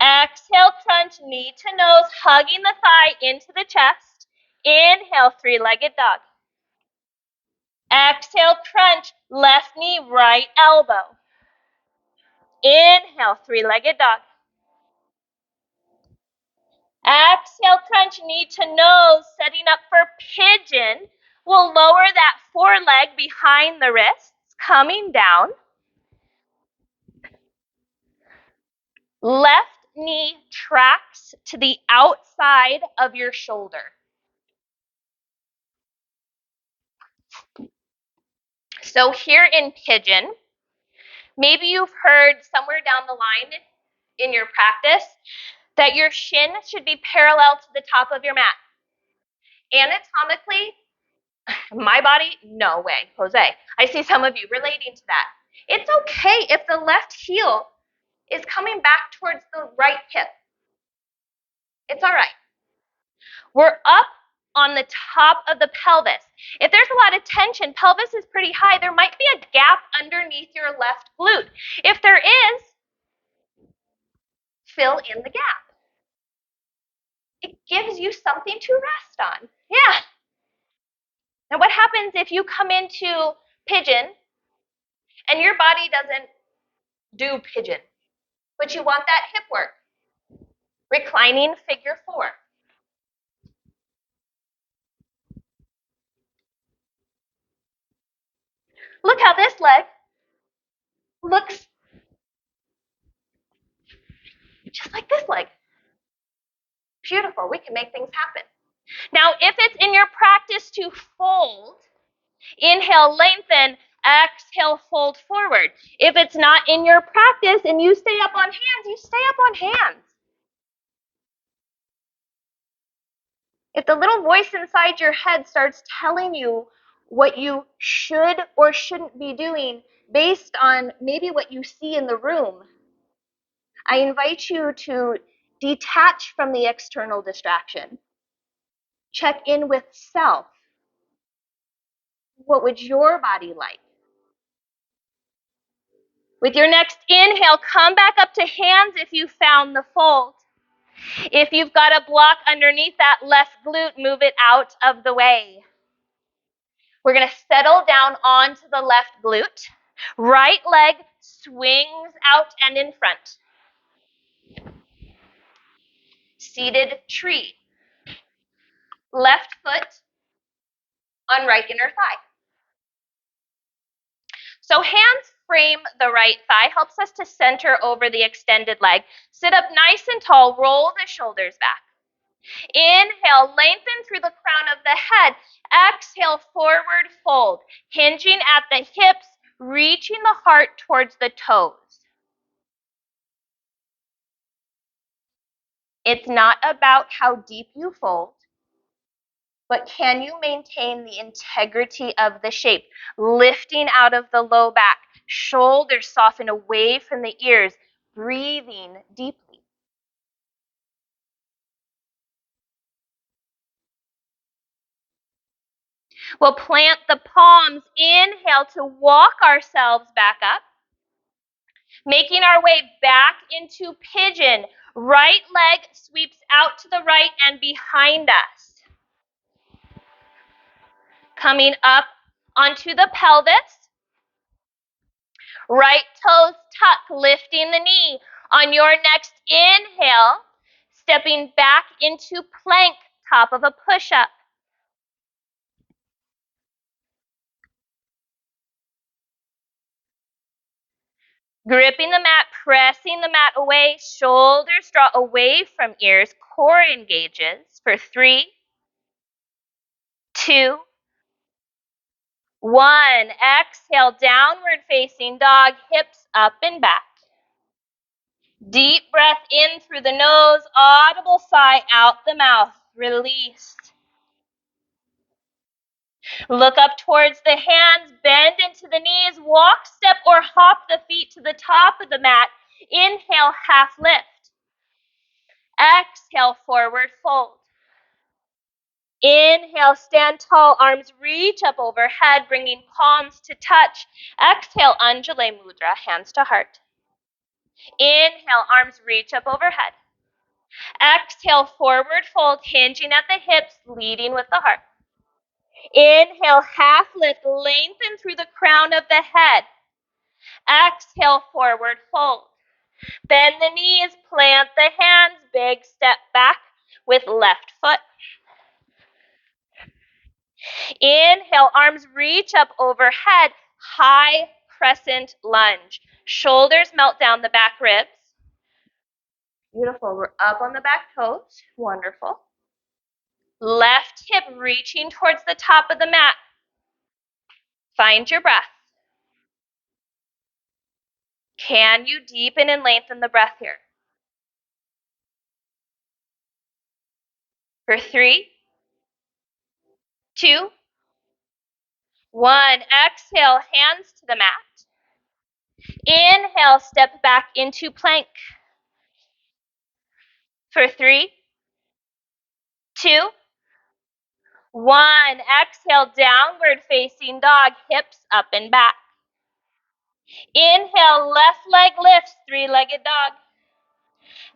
Exhale, crunch, knee to nose, hugging the thigh into the chest. Inhale, 3-legged dog. Exhale, crunch, left knee, right elbow. Inhale, 3-legged dog. Exhale, crunch, knee to nose, setting up for pigeon. We'll lower that foreleg behind the wrists, coming down. Left knee tracks to the outside of your shoulder. So here in pigeon, maybe you've heard somewhere down the line in your practice that your shin should be parallel to the top of your mat. Anatomically, my body, no way, Jose. I see some of you relating to that. It's okay if the left heel is coming back towards the right hip. It's all right. We're up on the top of the pelvis. If there's a lot of tension, pelvis is pretty high, there might be a gap underneath your left glute. If there is, fill in the gap. It gives you something to rest on. Yeah. Now what happens if you come into pigeon and your body doesn't do pigeon, but you want that hip work? Reclining figure 4. Look how this leg looks just like this leg. Beautiful. We can make things happen. Now, if it's in your practice to fold, inhale, lengthen, exhale, fold forward. If it's not in your practice and you stay up on hands, you stay up on hands. If the little voice inside your head starts telling you what you should or shouldn't be doing based on maybe what you see in the room, I invite you to detach from the external distraction. Check in with self. What would your body like? With your next inhale, come back up to hands if you found the fold. If you've got a block underneath that left glute, move it out of the way. We're going to settle down onto the left glute. Right leg swings out and in front. Seated tree. Left foot on right inner thigh. So hands frame the right thigh, helps us to center over the extended leg. Sit up nice and tall, roll the shoulders back. Inhale, lengthen through the crown of the head. Exhale, forward fold, hinging at the hips, reaching the heart towards the toes. It's not about how deep you fold, but can you maintain the integrity of the shape, lifting out of the low back, shoulders soften away from the ears, breathing deeply. We'll plant the palms, inhale to walk ourselves back up, making our way back into pigeon. Right leg sweeps out to the right and behind us. Coming up onto the pelvis. Right toes tuck, lifting the knee. On your next inhale, stepping back into plank, top of a push-up. Gripping the mat, pressing the mat away, shoulders draw away from ears, core engages for 3, 2, 1. Exhale, downward facing dog, hips up and back. Deep breath in through the nose, audible sigh out the mouth, release. Look up towards the hands, bend into the knees, walk, step, or hop the feet to the top of the mat. Inhale, half lift. Exhale, forward fold. Inhale, stand tall, arms reach up overhead, bringing palms to touch. Exhale, Anjali Mudra, hands to heart. Inhale, arms reach up overhead. Exhale, forward fold, hinging at the hips, leading with the heart. Inhale, half lift, lengthen through the crown of the head. Exhale, forward fold. Bend the knees, plant the hands, big step back with left foot. Inhale, arms reach up overhead, high crescent lunge. Shoulders melt down the back ribs. Beautiful, we're up on the back toes, wonderful. Left hip reaching towards the top of the mat. Find your breath. Can you deepen and lengthen the breath here? For 3, 2, 1. Exhale, hands to the mat. Inhale, step back into plank. For 3, 2, 1. Exhale, downward facing dog, hips up and back. Inhale, left leg lifts, 3-legged dog.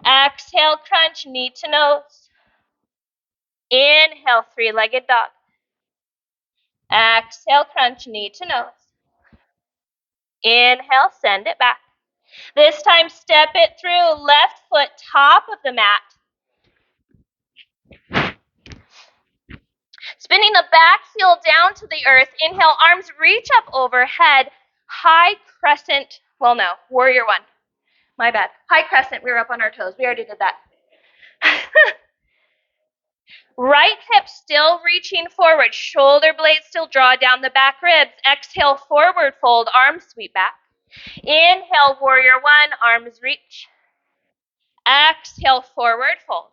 Exhale, crunch, knee to nose. Inhale, 3-legged dog. Exhale, crunch, knee to nose. Inhale, send it back. This time, step it through, left foot, top of the mat. Spinning the back heel down to the earth. Inhale, arms reach up overhead. High crescent, warrior one. My bad. High crescent, we were up on our toes. We already did that. Right hip still reaching forward. Shoulder blades still draw down the back ribs. Exhale, forward fold, arms sweep back. Inhale, warrior one, arms reach. Exhale, forward fold.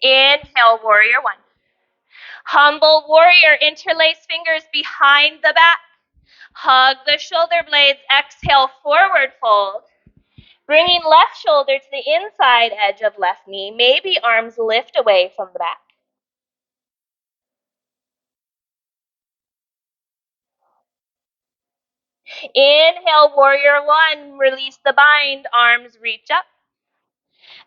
Inhale, warrior one. Humble warrior, interlace fingers behind the back. Hug the shoulder blades. Exhale, forward fold. Bringing left shoulder to the inside edge of left knee. Maybe arms lift away from the back. Inhale, warrior one. Release the bind. Arms reach up.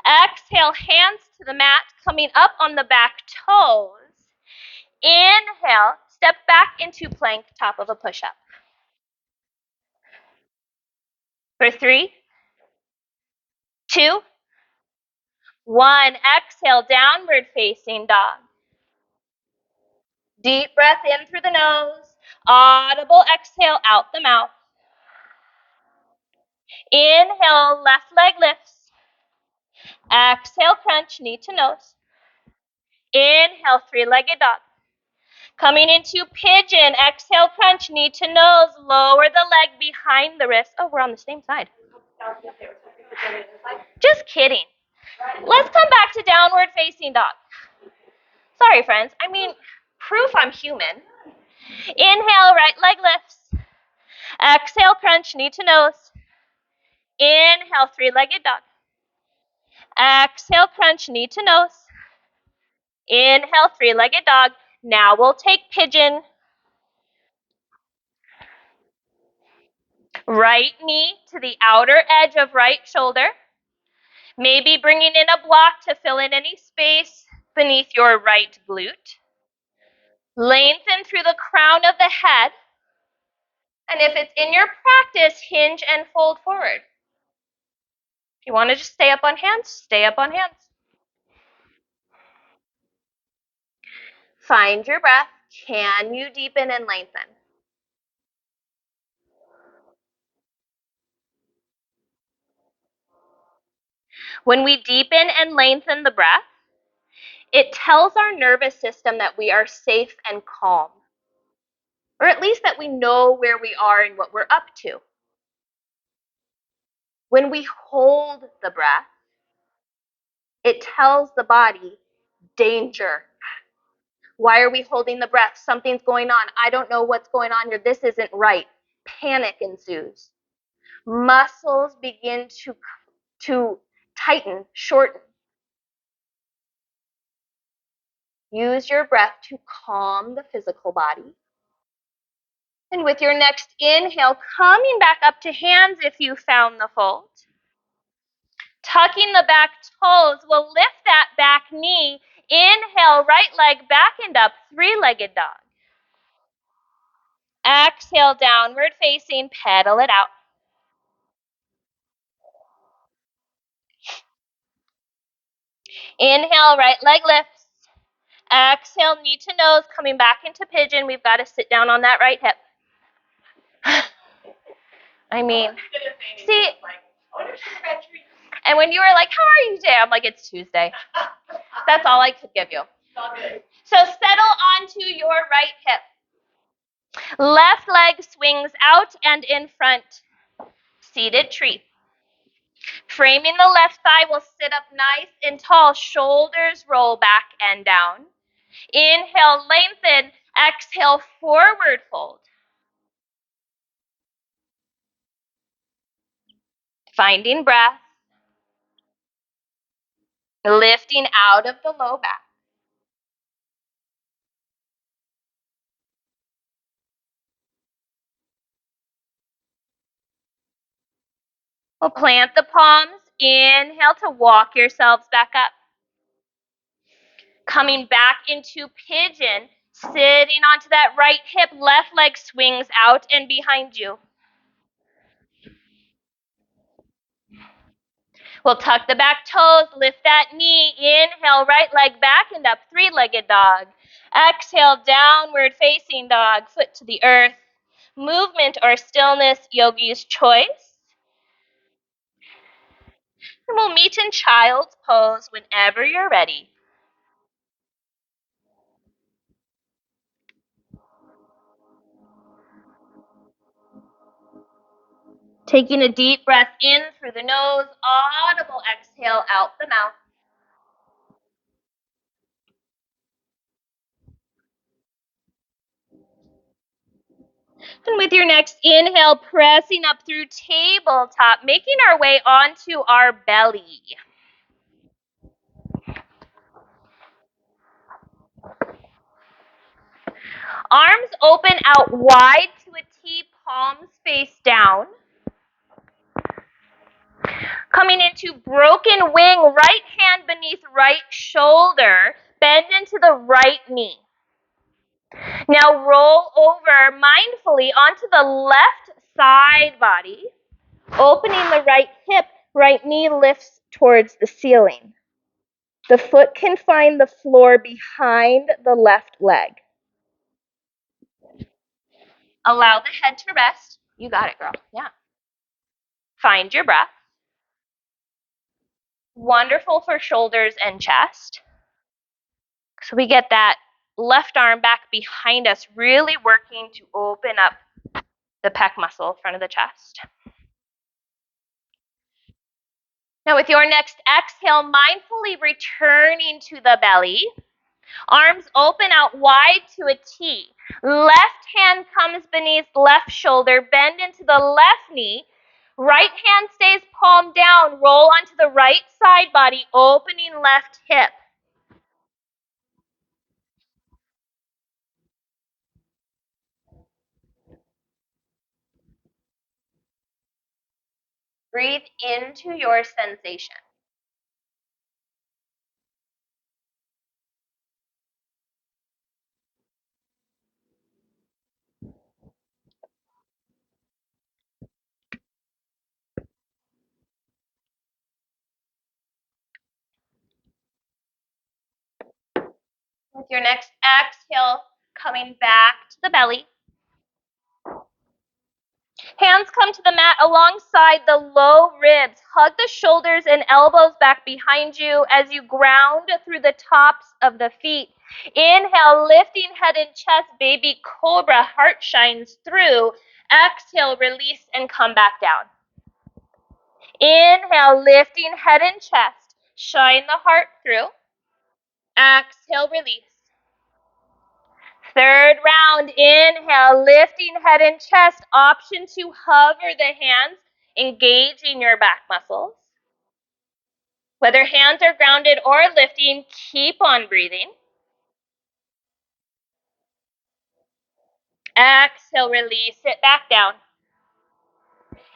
Exhale, hands to the mat, coming up on the back toes. Inhale, step back into plank, top of a push-up. For 3, 2, 1. Exhale, downward facing dog. Deep breath in through the nose. Audible exhale out the mouth. Inhale, left leg lifts. Exhale, crunch, knee to nose. Inhale, 3-legged dog. Coming into pigeon. Exhale, crunch, knee to nose. Lower the leg behind the wrist. Oh, we're on the same side. Just kidding. Let's come back to downward facing dog. Sorry, friends. I mean, proof I'm human. Inhale, right leg lifts. Exhale, crunch, knee to nose. Inhale, three-legged dog. Exhale, crunch, knee to nose. Inhale, three-legged dog. Now we'll take pigeon. Right knee to the outer edge of right shoulder. Maybe bringing in a block to fill in any space beneath your right glute. Lengthen through the crown of the head. And if it's in your practice, hinge and fold forward. If you want to just stay up on hands, stay up on hands. Find your breath. Can you deepen and lengthen? When we deepen and lengthen the breath, it tells our nervous system that we are safe and calm, or at least that we know where we are and what we're up to. When we hold the breath, it tells the body, danger. Why are we holding the breath? Something's going on. I don't know what's going on here. This isn't right. Panic ensues. Muscles begin to tighten, shorten. Use your breath to calm the physical body. And with your next inhale, coming back up to hands if you found the fold. Tucking the back toes, we'll lift that back knee. Inhale, right leg back and up, three-legged dog. Exhale, downward facing, pedal it out. Inhale, right leg lifts. Exhale, knee to nose, coming back into pigeon. We've got to sit down on that right hip. I mean, see, and when you were like, how are you today? I'm like, it's Tuesday. That's all I could give you. So settle onto your right hip. Left leg swings out and in front. Seated tree. Framing the left thigh will sit up nice and tall. Shoulders roll back and down. Inhale, lengthen. Exhale, forward fold. Finding breath. Lifting out of the low back. We'll plant the palms. Inhale to walk yourselves back up. Coming back into pigeon, sitting onto that right hip, left leg swings out and behind you. We'll tuck the back toes, lift that knee, inhale, right leg back and up, three-legged dog. Exhale, downward facing dog, foot to the earth. Movement or stillness, yogi's choice. And we'll meet in child's pose whenever you're ready. Taking a deep breath in through the nose, audible exhale out the mouth. And with your next inhale, pressing up through tabletop, making our way onto our belly. Arms open out wide to a T, palms face down. Coming into broken wing, right hand beneath right shoulder, bend into the right knee. Now roll over mindfully onto the left side body, opening the right hip, right knee lifts towards the ceiling. The foot can find the floor behind the left leg. Allow the head to rest. You got it, girl. Yeah. Find your breath. Wonderful for shoulders and chest. So we get that left arm back behind us, really working to open up the pec muscle, front of the chest. Now with your next exhale, mindfully returning to the belly. Arms open out wide to a T. Left hand comes beneath left shoulder. Bend into the left knee. Right hand stays palm down. Roll onto the right side body, opening left hip. Breathe into your sensation. With your next exhale, coming back to the belly. Hands come to the mat alongside the low ribs. Hug the shoulders and elbows back behind you as you ground through the tops of the feet. Inhale, lifting head and chest, baby cobra, heart shines through. Exhale, release and come back down. Inhale, lifting head and chest, shine the heart through. Exhale, release. Third round, inhale, lifting head and chest, option to hover the hands, engaging your back muscles. Whether hands are grounded or lifting, keep on breathing. Exhale, release it back down.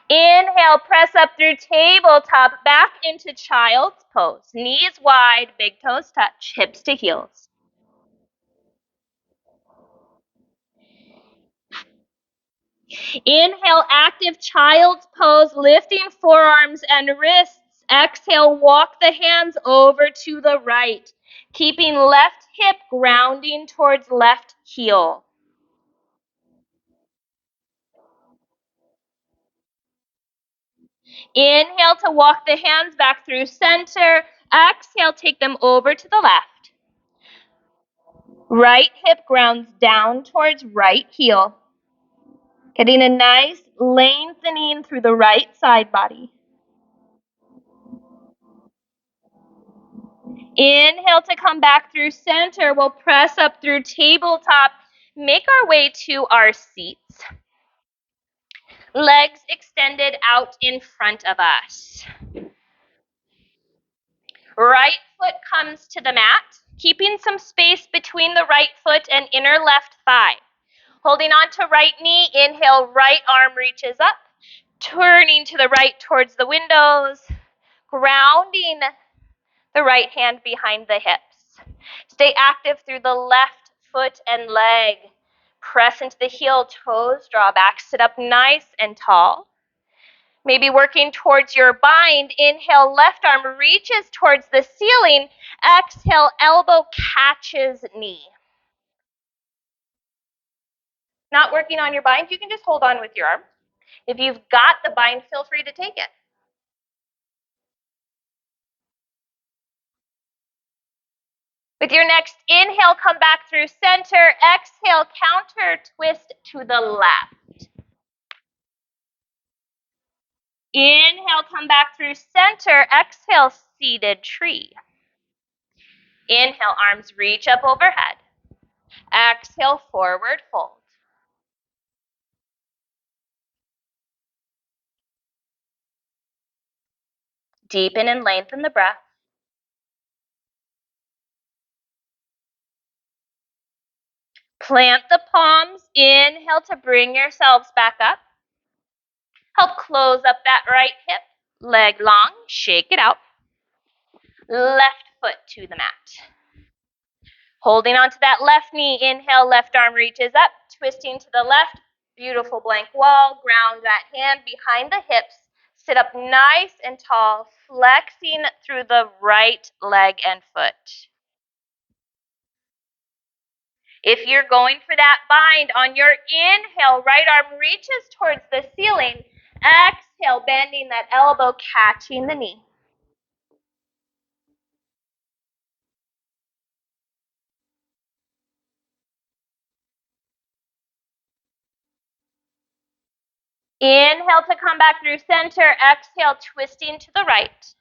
Inhale, press up through tabletop, back into child's pose. Knees wide, big toes touch, hips to heels. Inhale, active child's pose, lifting forearms and wrists. Exhale, walk the hands over to the right, keeping left hip grounding towards left heel. Inhale to walk the hands back through center. Exhale, take them over to the left. Right hip grounds down towards right heel. Getting a nice lengthening through the right side body. Inhale to come back through center. We'll press up through tabletop. Make our way to our seats. Legs extended out in front of us. Right foot comes to the mat, keeping some space between the right foot and inner left thigh. Holding on to right knee, inhale, right arm reaches up. Turning to the right towards the windows. Grounding the right hand behind the hips. Stay active through the left foot and leg. Press into the heel, toes draw back. Sit up nice and tall. Maybe working towards your bind. Inhale, left arm reaches towards the ceiling. Exhale, elbow catches knee. Not working on your bind, you can just hold on with your arm. If you've got the bind, feel free to take it. With your next inhale, come back through center. Exhale, counter twist to the left. Inhale, come back through center. Exhale, seated tree. Inhale, arms reach up overhead. Exhale, forward fold. Deepen and lengthen the breath. Plant the palms. Inhale to bring yourselves back up. Help close up that right hip. Leg long. Shake it out. Left foot to the mat. Holding onto that left knee. Inhale, left arm reaches up. Twisting to the left. Beautiful blank wall. Ground that hand behind the hips. Sit up nice and tall. Flexing through the right leg and foot. If you're going for that bind, on your inhale, right arm reaches towards the ceiling. Exhale, bending that elbow, catching the knee. Inhale to come back through center. Exhale, twisting to the right.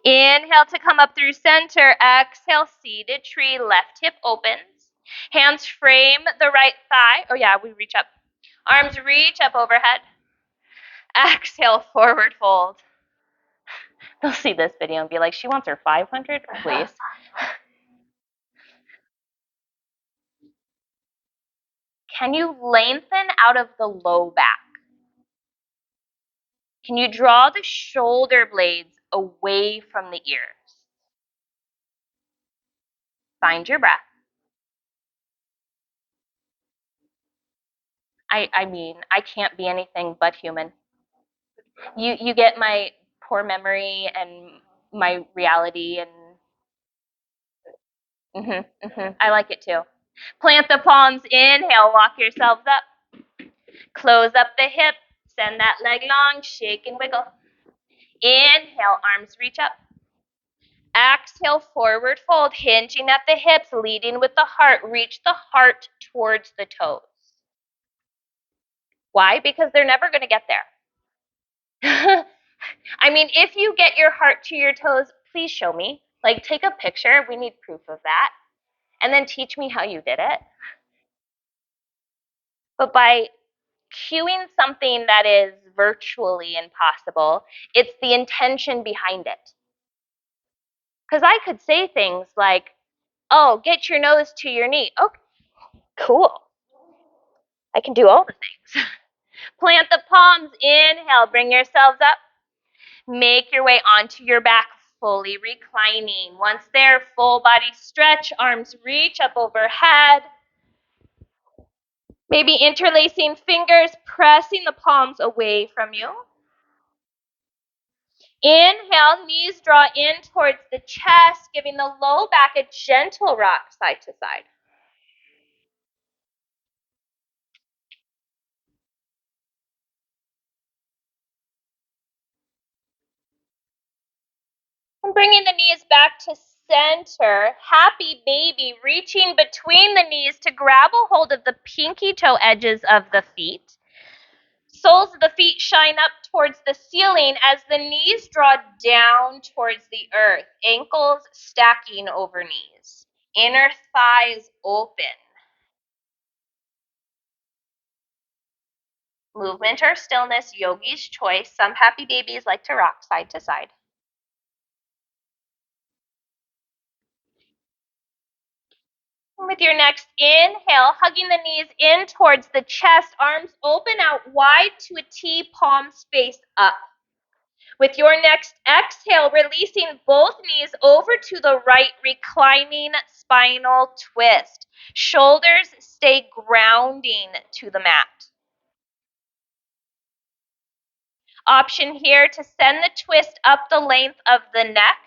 Inhale to come up through center. Exhale, seated tree, left hip opens. Hands frame the right thigh. Oh yeah, we reach up. Arms reach up overhead. Exhale, forward fold. They'll see this video and be like, she wants her 500, please. Can you lengthen out of the low back? Can you draw the shoulder blades away from the ears? Find your breath. I mean, I can't be anything but human. You get my poor memory and my reality and I like it too. Plant the palms, inhale, walk yourselves up. Close up the hip, send that leg long, shake and wiggle. Inhale, arms reach up. Exhale, forward fold, hinging at the hips, leading with the heart. Reach the heart towards the toes. Why? Because they're never going to get there. I mean, if you get your heart to your toes, please show me. Like, take a picture. We need proof of that. And then teach me how you did it. But by cueing something that is virtually impossible, it's the intention behind it. Because I could say things like, oh, get your nose to your knee. Oh, cool. I can do all the things. Plant the palms, inhale, bring yourselves up. Make your way onto your back, fully reclining. Once there, full body stretch, arms reach up overhead. Maybe interlacing fingers, pressing the palms away from you. Inhale, knees draw in towards the chest, giving the low back a gentle rock side to side. And bringing the knees back to center. Happy baby, reaching between the knees to grab a hold of the pinky toe edges of the feet. Soles of the feet shine up towards the ceiling as the knees draw down towards the earth. Ankles stacking over knees. Inner thighs open. Movement or stillness, yogi's choice. Some happy babies like to rock side to side. With your next inhale, hugging the knees in towards the chest, arms open out wide to a T, palms face up. With your next exhale, releasing both knees over to the right, reclining spinal twist. Shoulders stay grounding to the mat. Option here to send the twist up the length of the neck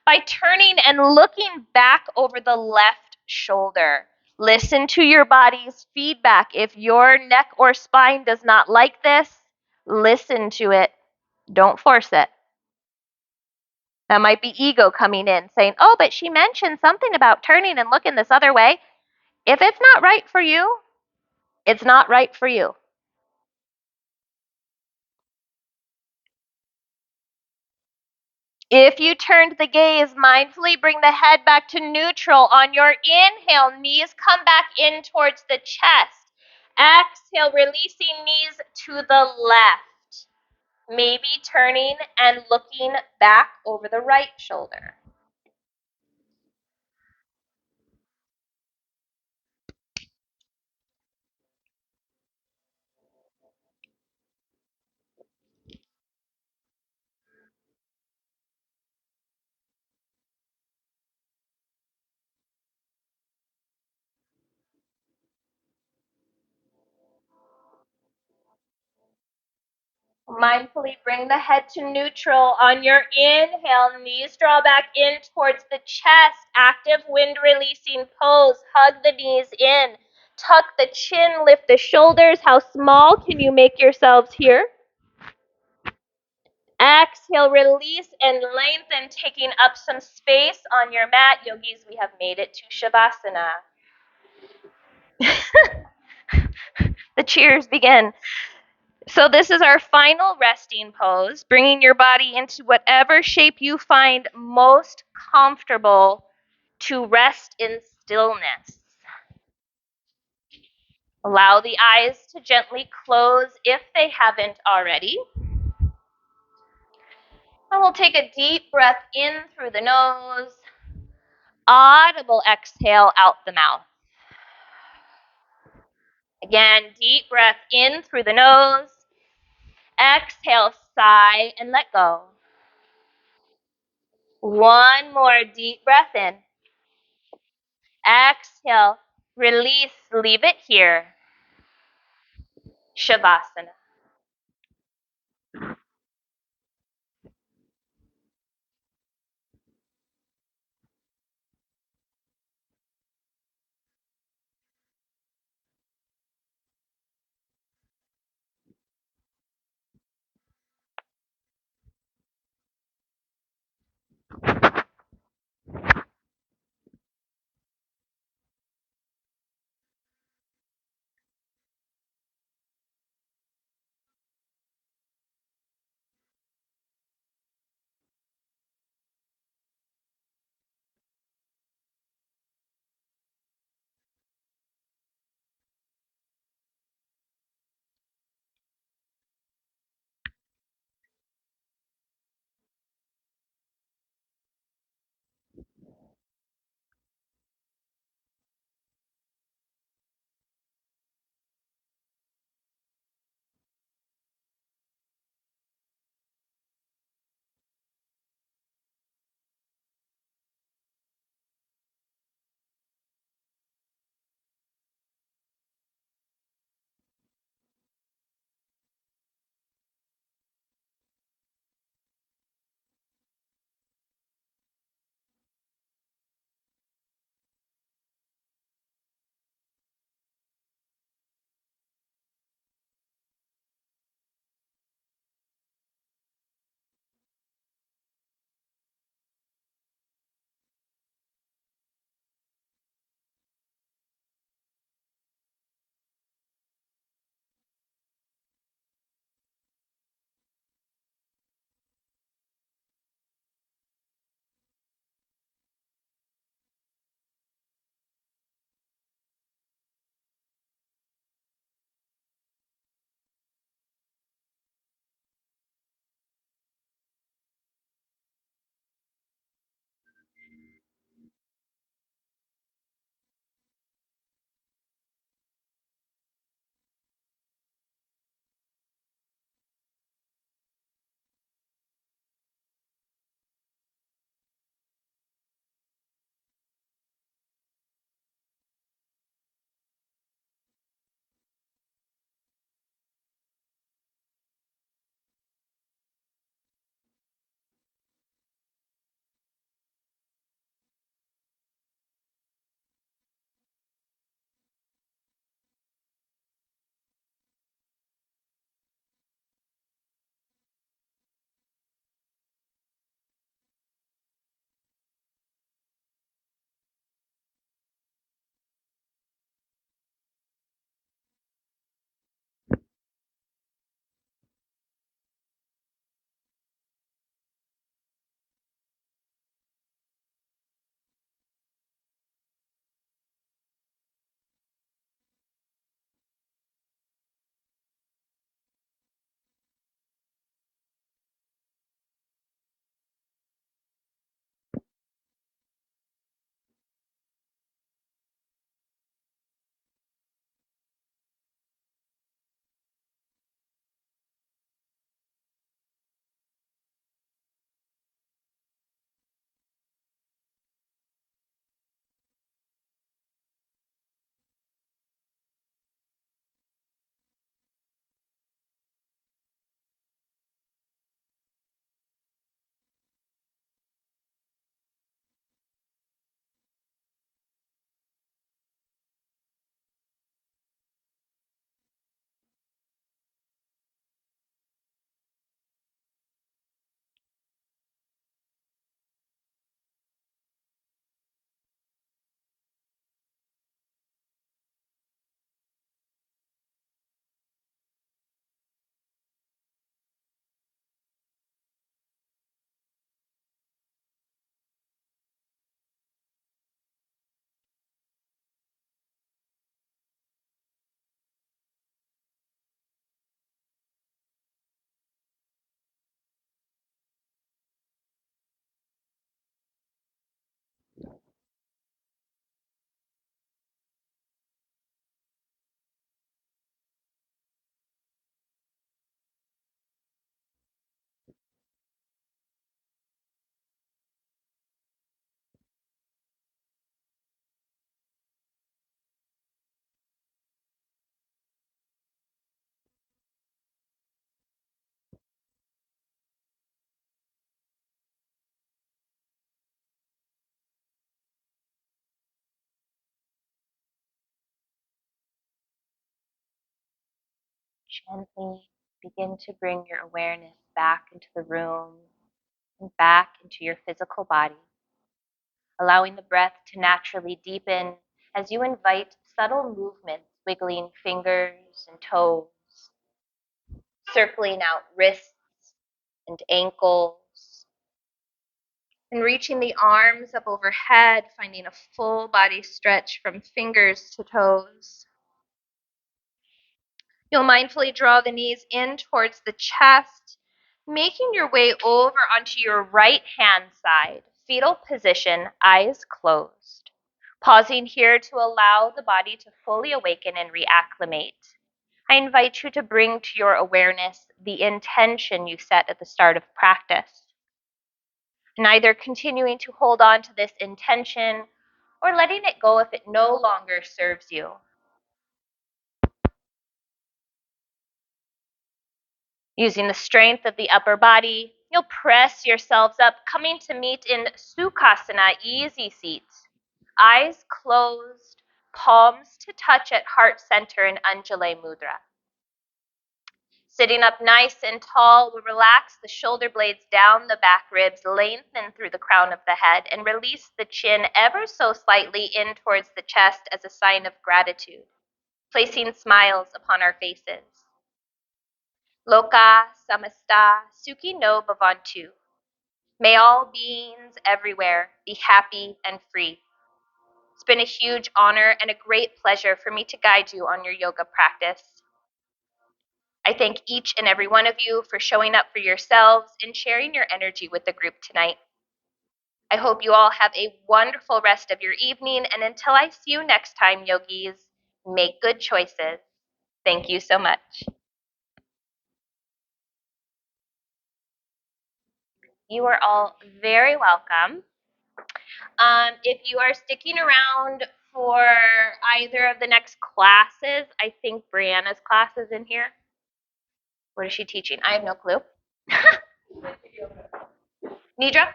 by turning and looking back over the left shoulder. Listen to your body's feedback. If your neck or spine does not like this, listen to it. Don't force it. That might be ego coming in saying, oh, but she mentioned something about turning and looking this other way. If it's not right for you, it's not right for you. If you turned the gaze, mindfully bring the head back to neutral. On your inhale, knees come back in towards the chest. Exhale, releasing knees to the left. Maybe turning and looking back over the right shoulder. Mindfully bring the head to neutral. On your inhale, knees draw back in towards the chest. Active wind releasing pose. Hug the knees in. Tuck the chin, lift the shoulders. How small can you make yourselves here? Exhale, release and lengthen, taking up some space on your mat. Yogis, we have made it to Shavasana. The cheers begin. So this is our final resting pose, bringing your body into whatever shape you find most comfortable to rest in stillness. Allow the eyes to gently close if they haven't already. And we'll take a deep breath in through the nose, audible exhale out the mouth. Again, deep breath in through the nose, exhale, sigh, and let go. One more deep breath in. Exhale, release, leave it here. Shavasana. Gently begin to bring your awareness back into the room and back into your physical body, allowing the breath to naturally deepen as you invite subtle movements, wiggling fingers and toes, circling out wrists and ankles, and reaching the arms up overhead, finding a full body stretch from fingers to toes. You'll mindfully draw the knees in towards the chest, making your way over onto your right hand side, fetal position, eyes closed. Pausing here to allow the body to fully awaken and reacclimate. I invite you to bring to your awareness the intention you set at the start of practice. Neither continuing to hold on to this intention or letting it go if it no longer serves you. Using the strength of the upper body, you'll press yourselves up, coming to meet in Sukhasana, easy seat. Eyes closed, palms to touch at heart center in Anjali Mudra. Sitting up nice and tall, we'll relax the shoulder blades down the back ribs, lengthen through the crown of the head, and release the chin ever so slightly in towards the chest as a sign of gratitude, placing smiles upon our faces. Loka samasta sukhi no bhavantu. May all beings everywhere be happy and free. It's been a huge honor and a great pleasure for me to guide you on your yoga practice. I thank each and every one of you for showing up for yourselves and sharing your energy with the group tonight. I hope you all have a wonderful rest of your evening, and until I see you next time, yogis, make good choices. Thank you so much. You are all very welcome. If you are sticking around for either of the next classes, I think Brianna's class is in here. What is she teaching? I have no clue. Nidra?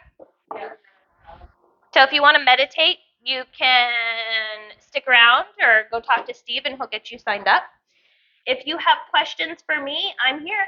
So if you want to meditate, you can stick around or go talk to Steve and he'll get you signed up. If you have questions for me, I'm here.